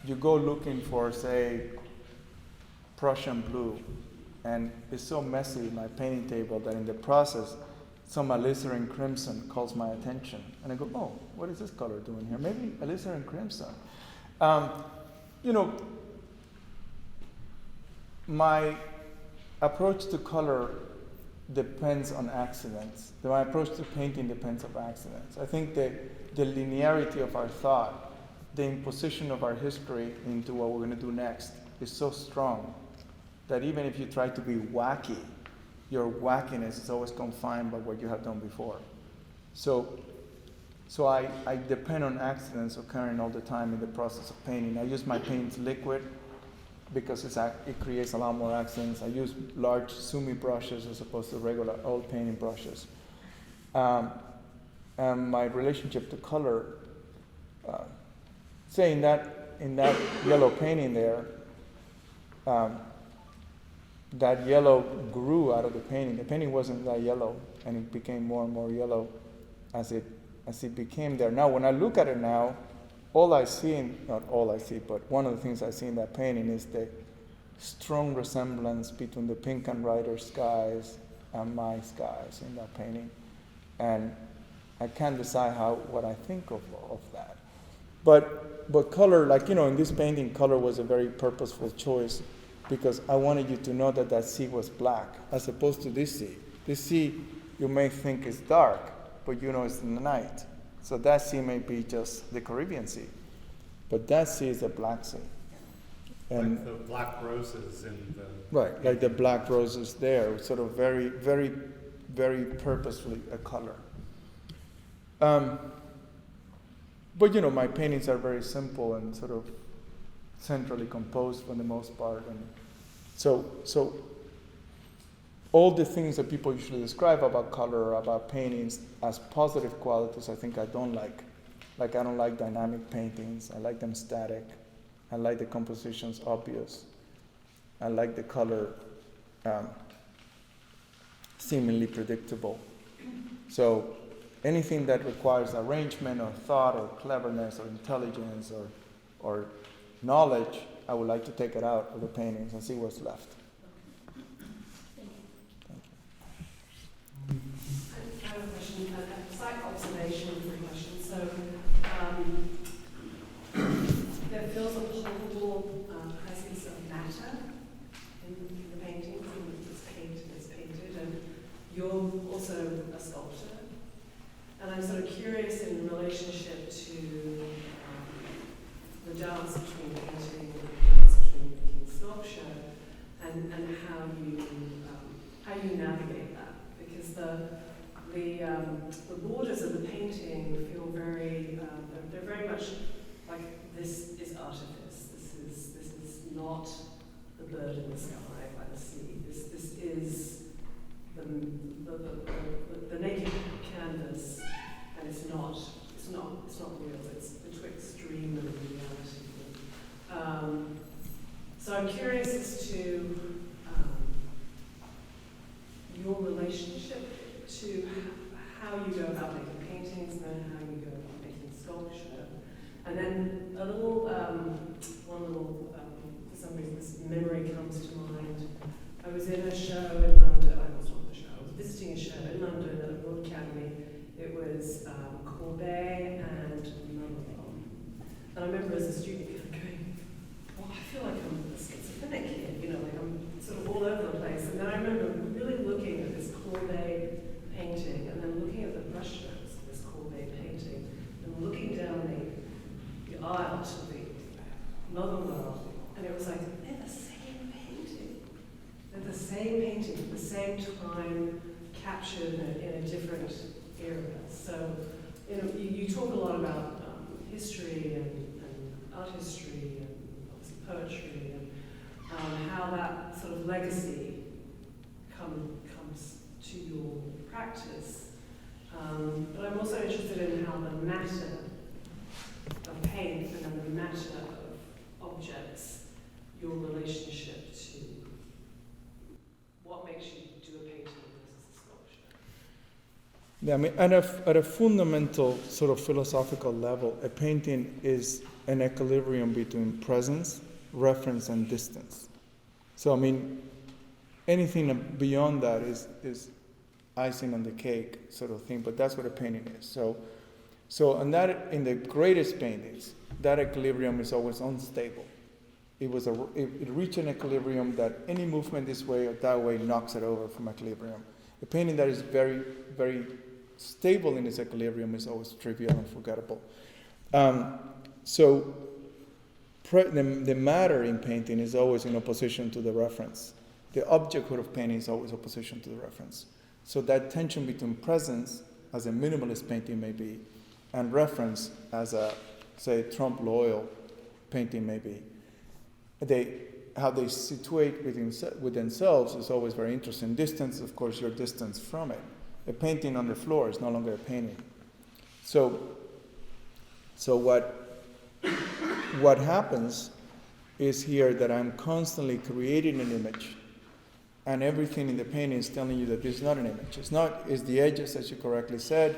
you go looking for, say, Prussian blue, and it's so messy, my painting table, that in the process, some alizarin crimson calls my attention. And I go, oh, what is this color doing here? Maybe alizarin crimson. You know, my approach to color depends on accidents. My approach to painting depends on accidents. I think the linearity of our thought, the imposition of our history into what we're going to do next is so strong that even if you try to be wacky, your wackiness is always confined by what you have done before. So I depend on accidents occurring all the time in the process of painting. I use my paints liquid because it creates a lot more accidents. I use large sumi brushes as opposed to regular old painting brushes. And my relationship to color, say in that yellow painting there, that yellow grew out of the painting. The painting wasn't that yellow, and it became more and more yellow as it became there. Now, when I look at it now, not all I see, but one of the things I see in that painting is the strong resemblance between the pink and brighter skies and my skies in that painting. And I can't decide what I think of that. But color, like, you know, in this painting, color was a very purposeful choice, because I wanted you to know that sea was black, as opposed to this sea. This sea, you may think is dark, but you know it's in the night. So that sea may be just the Caribbean Sea, but that sea is a black sea. And like the black roses in the... Right, like the black roses there, sort of very, very, very purposefully a color. But, you know, my paintings are very simple and sort of centrally composed for the most part. And so all the things that people usually describe about color, about paintings as positive qualities, I think I don't like. Like, I don't like dynamic paintings. I like them static. I like the compositions obvious. I like the color seemingly predictable. So anything that requires arrangement or thought or cleverness or intelligence or knowledge, I would like to take it out of the paintings and see what's left. I have a question, a slight observation for a question. So there feels a palpable presence of matter in the paintings, and it's painted, and you're also a sculptor. And I'm sort of curious in relationship to the dance between painting and the dance between making sculpture, and how you navigate that, because the borders of the painting feel very they're very much like, this is artifice. This is not the bird in the sky by the sea. This is the naked canvas, and it's not real. It's betwixt dream and reality. So I'm curious as to your relationship to how you go about making paintings, and then how you go about making sculpture, and then one little for some reason this memory comes to mind. I was in a show in London. I was visiting a show in London at the Royal Academy. It was Courbet and Mallarmé. And I remember as a student kind of going, well, I feel like I'm schizophrenic here, you know, like I'm sort of all over the place. And then I remember really looking at this Courbet painting, and then looking at the brushstrokes of this Courbet painting, and looking down aisle to the Mother World, and it was like, they're the same painting. painting at the same time captured in a different era. So, you talk a lot about history and art history and obviously poetry and how that sort of legacy comes to your practice. But I'm also interested in how the matter of paint and then the matter of objects, your relationship to what makes you do a painting versus a sculpture. Yeah, I mean, at a fundamental sort of philosophical level, a painting is an equilibrium between presence, reference, and distance. So, I mean, anything beyond that is icing on the cake sort of thing, but that's what a painting is. So and that, in the greatest paintings, that equilibrium is always unstable. It reached an equilibrium that any movement this way or that way knocks it over from equilibrium. A painting that is very, very stable in its equilibrium is always trivial and forgettable. So the matter in painting is always in opposition to the reference. The objecthood of painting is always opposition to the reference. So that tension between presence, as a minimalist painting may be, and reference, as a, say, Trompe l'oeil painting may be, how they situate with themselves is always very interesting. Distance, of course, your distance from it. A painting on the floor is no longer a painting. So what happens is here that I'm constantly creating an image, and everything in the painting is telling you that this is not an image. It's the edges, as you correctly said,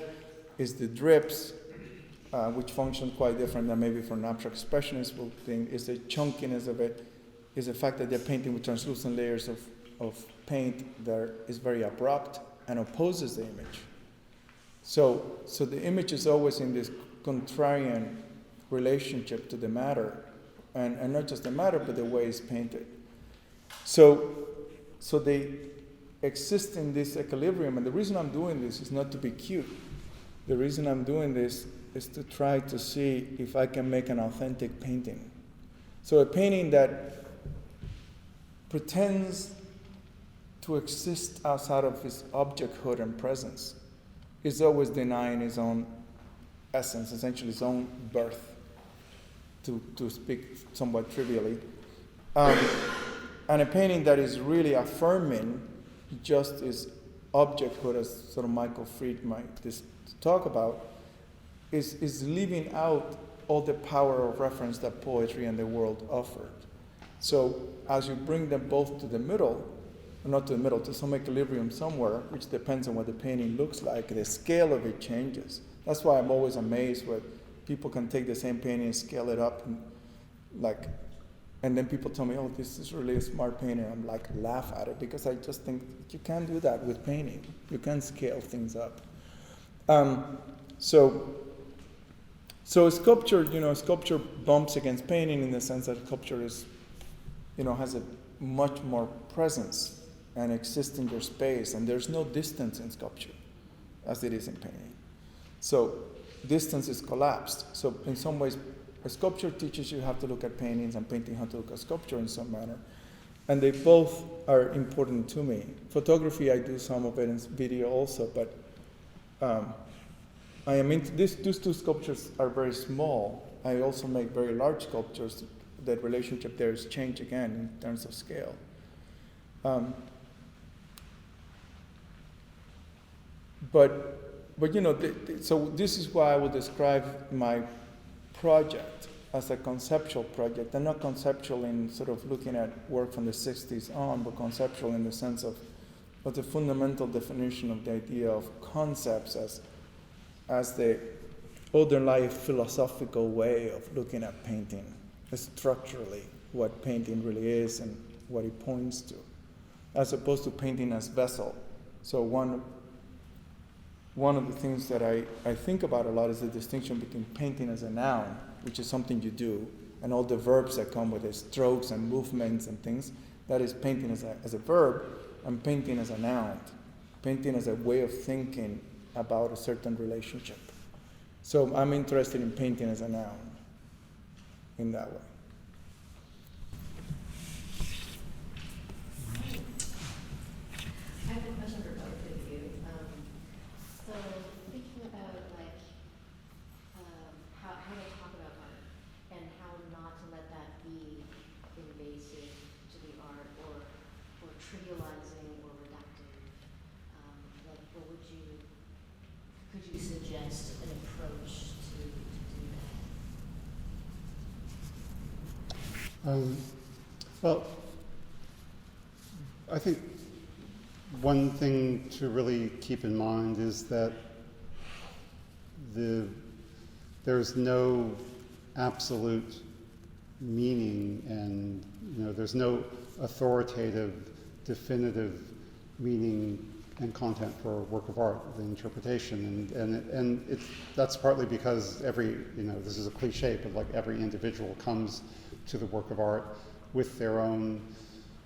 it's the drips, which function quite different than maybe for an abstract expressionist will think, is the chunkiness of it, is the fact that they're painting with translucent layers of paint that is very abrupt and opposes the image. So the image is always in this contrarian relationship to the matter, and not just the matter, but the way it's painted. So they exist in this equilibrium, and the reason I'm doing this is not to be cute. The reason I'm doing this is to try to see if I can make an authentic painting. So a painting that pretends to exist outside of its objecthood and presence is always denying its own essence, essentially its own birth, to speak somewhat trivially. And a painting that is really affirming just its objecthood, as sort of Michael Fried might talk about, is leaving out all the power of reference that poetry and the world offered. So as you bring them both to the middle, not to the middle, to some equilibrium somewhere, which depends on what the painting looks like, the scale of it changes. That's why I'm always amazed when people can take the same painting and scale it up, and then people tell me, oh, this is really a smart painting. I'm like, laugh at it, because I just think you can't do that with painting. You can't scale things up. So sculpture bumps against painting in the sense that sculpture is, has a much more presence and exists in your space, and there's no distance in sculpture as it is in painting. So distance is collapsed. So in some ways, a sculpture teaches you how to look at paintings, and painting how to look at sculpture in some manner. And they both are important to me. Photography, I do some of it, in video also, but I am into these two sculptures are very small. I also make very large sculptures. That relationship there is changed again in terms of scale. So this is why I would describe my project as a conceptual project, and not conceptual in sort of looking at work from the 60s on, but conceptual in the sense of the fundamental definition of the idea of concepts as the underlying philosophical way of looking at painting, structurally, what painting really is and what it points to, as opposed to painting as vessel. So one of the things that I think about a lot is the distinction between painting as a noun, which is something you do, and all the verbs that come with it, strokes and movements and things. That is painting as a verb, and painting as a noun, painting as a way of thinking about a certain relationship. So I'm interested in painting as a noun in that way. trivializing or reductive. What could you suggest an approach to do that? Well, I think one thing to really keep in mind is that there's no absolute meaning, and there's no authoritative, definitive meaning and content for a work of art, the interpretation, and that's partly because this is a cliche, but like every individual comes to the work of art with their own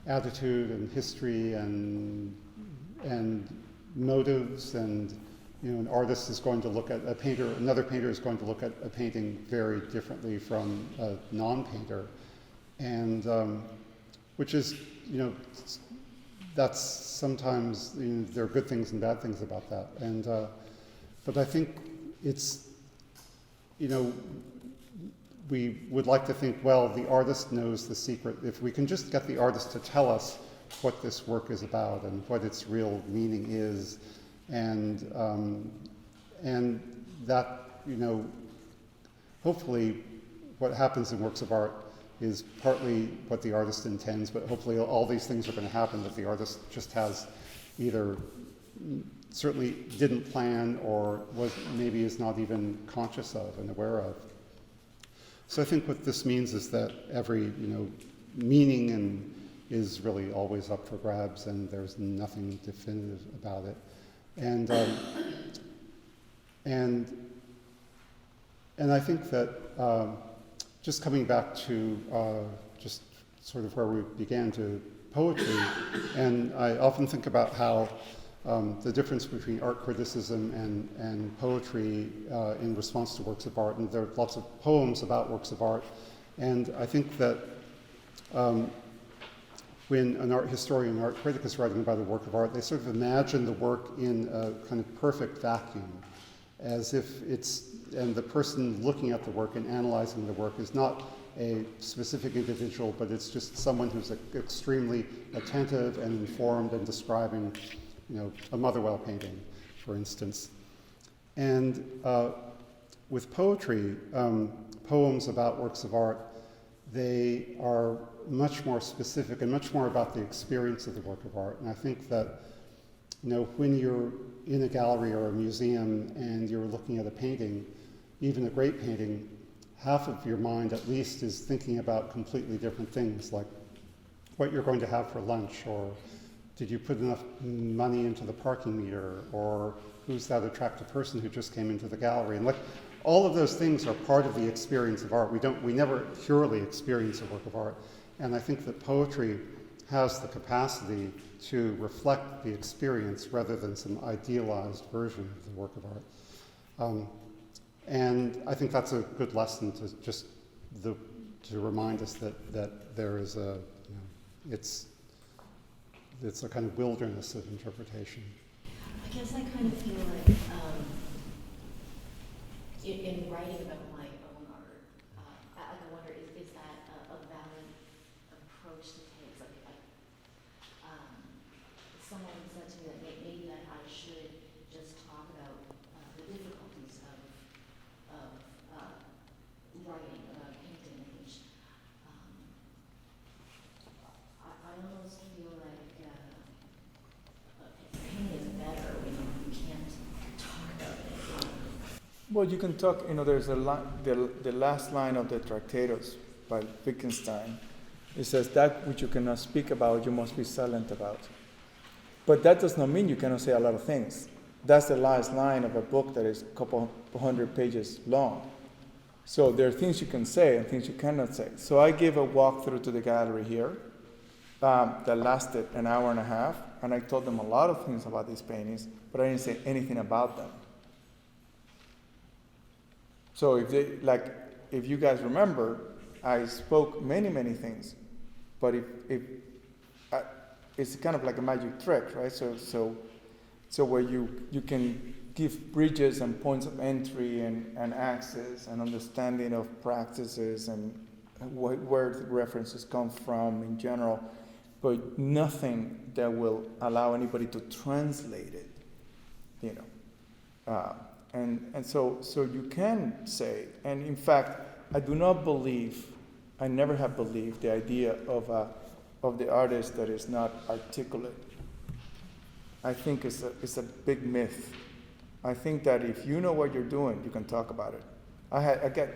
attitude and history and motives, and an artist is going to look at another painter is going to look at a painting very differently from a non-painter, and which is, that's sometimes, there are good things and bad things about that, and but I think it's, we would like to think, well, the artist knows the secret. If we can just get the artist to tell us what this work is about and what its real meaning is, and that, hopefully what happens in works of art is partly what the artist intends, but hopefully all these things are going to happen that the artist just has either certainly didn't plan or maybe is not even conscious of and aware of. So I think what this means is that every, meaning is really always up for grabs, and there's nothing definitive about it. And I think that just coming back to just sort of where we began, to poetry, and I often think about how the difference between art criticism and poetry in response to works of art, and there are lots of poems about works of art, and I think that when an art historian, an art critic is writing about a work of art, they sort of imagine the work in a kind of perfect vacuum, as if and the person looking at the work and analyzing the work is not a specific individual, but it's just someone who's extremely attentive and informed and describing, a Motherwell painting, for instance. And with poetry, poems about works of art, they are much more specific and much more about the experience of the work of art. And I think that, when you're in a gallery or a museum and you're looking at a painting, even a great painting, half of your mind at least is thinking about completely different things, like what you're going to have for lunch, or did you put enough money into the parking meter, or who's that attractive person who just came into the gallery? And all of those things are part of the experience of art. We never purely experience a work of art. And I think that poetry has the capacity to reflect the experience rather than some idealized version of the work of art. And I think that's a good lesson to just to remind us that there is it's a kind of wilderness of interpretation. I guess I kind of feel like in writing about my own art, I wonder, is that a valid approach to take? Someone said to me that maybe that I should just talk about the difficulties of writing about painting, which I almost feel like painting is better when you can't talk about it. Well, you can talk, there's the last line of the Tractatus by Wittgenstein. It says, that which you cannot speak about, you must be silent about. But that does not mean you cannot say a lot of things. That's the last line of a book that is a couple hundred pages long. So there are things you can say and things you cannot say. So I gave a walkthrough to the gallery here that lasted an hour and a half, and I told them a lot of things about these paintings, but I didn't say anything about them. So if you guys remember, I spoke many things, but it's kind of like a magic trick, right? So where you can give bridges and points of entry and access and understanding of practices and where the references come from in general, but nothing that will allow anybody to translate it, you know. And so you can say, and in fact, I do not believe, I never have believed the idea of the artist that is not articulate. I think it's a big myth. I think that if you know what you're doing, you can talk about it.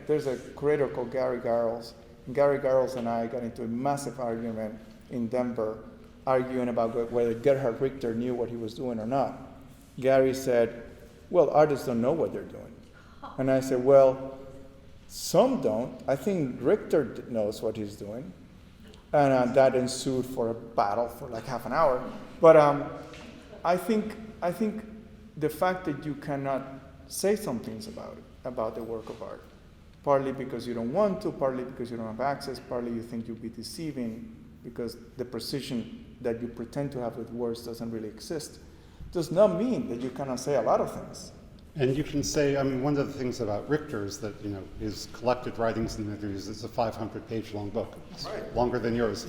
There's a curator called Gary Garrels. And Gary Garrels and I got into a massive argument in Denver, arguing about whether Gerhard Richter knew what he was doing or not. Gary said, well, artists don't know what they're doing. And I said, well, some don't. I think Richter knows what he's doing. And that ensued for a battle for like half an hour. But I think the fact that you cannot say some things about the work of art, partly because you don't want to, partly because you don't have access, partly you think you'll be deceiving because the precision that you pretend to have with words doesn't really exist, does not mean that you cannot say a lot of things. And you can say, I mean, one of the things about Richter is that, you know, his collected writings and interviews is a 500-page long book. It's longer than yours.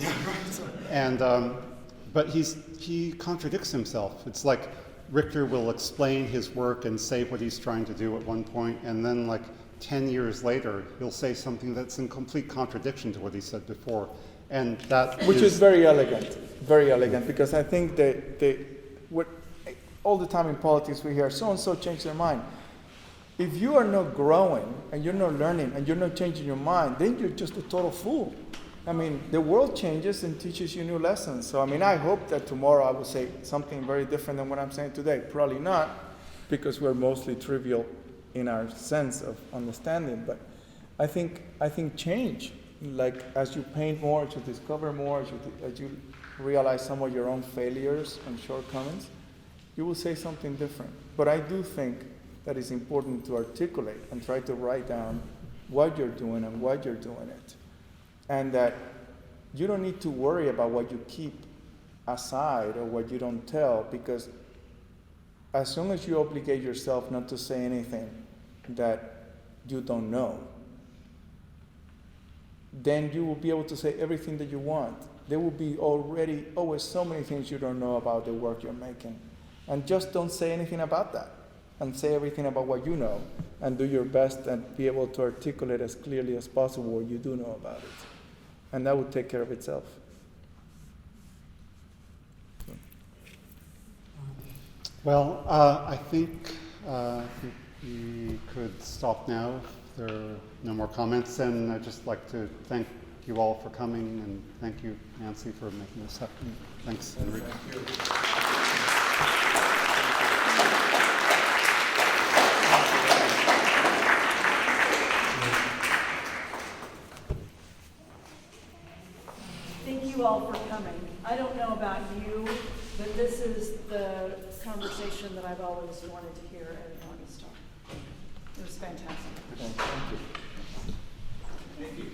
And, but he contradicts himself. It's like Richter will explain his work and say what he's trying to do at one point, and then like 10 years later, he'll say something that's in complete contradiction to what he said before. And that Which is very elegant, because I think what all the time in politics we hear, so-and-so changed their mind. If you are not growing, and you're not learning, and you're not changing your mind, then you're just a total fool. I mean, the world changes and teaches you new lessons. So, I mean, I hope that tomorrow I will say something very different than what I'm saying today. Probably not, because we're mostly trivial in our sense of understanding. But I think change, like as you paint more, as you discover more, as you realize some of your own failures and shortcomings, you will say something different. But I do think that it's important to articulate and try to write down what you're doing and why you're doing it. And that you don't need to worry about what you keep aside or what you don't tell, because as long as you obligate yourself not to say anything that you don't know, then you will be able to say everything that you want. There will be always so many things you don't know about the work you're making. And just don't say anything about that. And say everything about what you know. And do your best and be able to articulate as clearly as possible what you do know about it. And that will take care of itself. Well, I think we could stop now if there are no more comments. And I'd just like to thank you all for coming, and thank you, Nancy, for making this happen. Thanks, Enrique. Thank you all for coming. I don't know about you, but this is the conversation that I've always wanted to hear at an artist talk. It was fantastic. Thank you.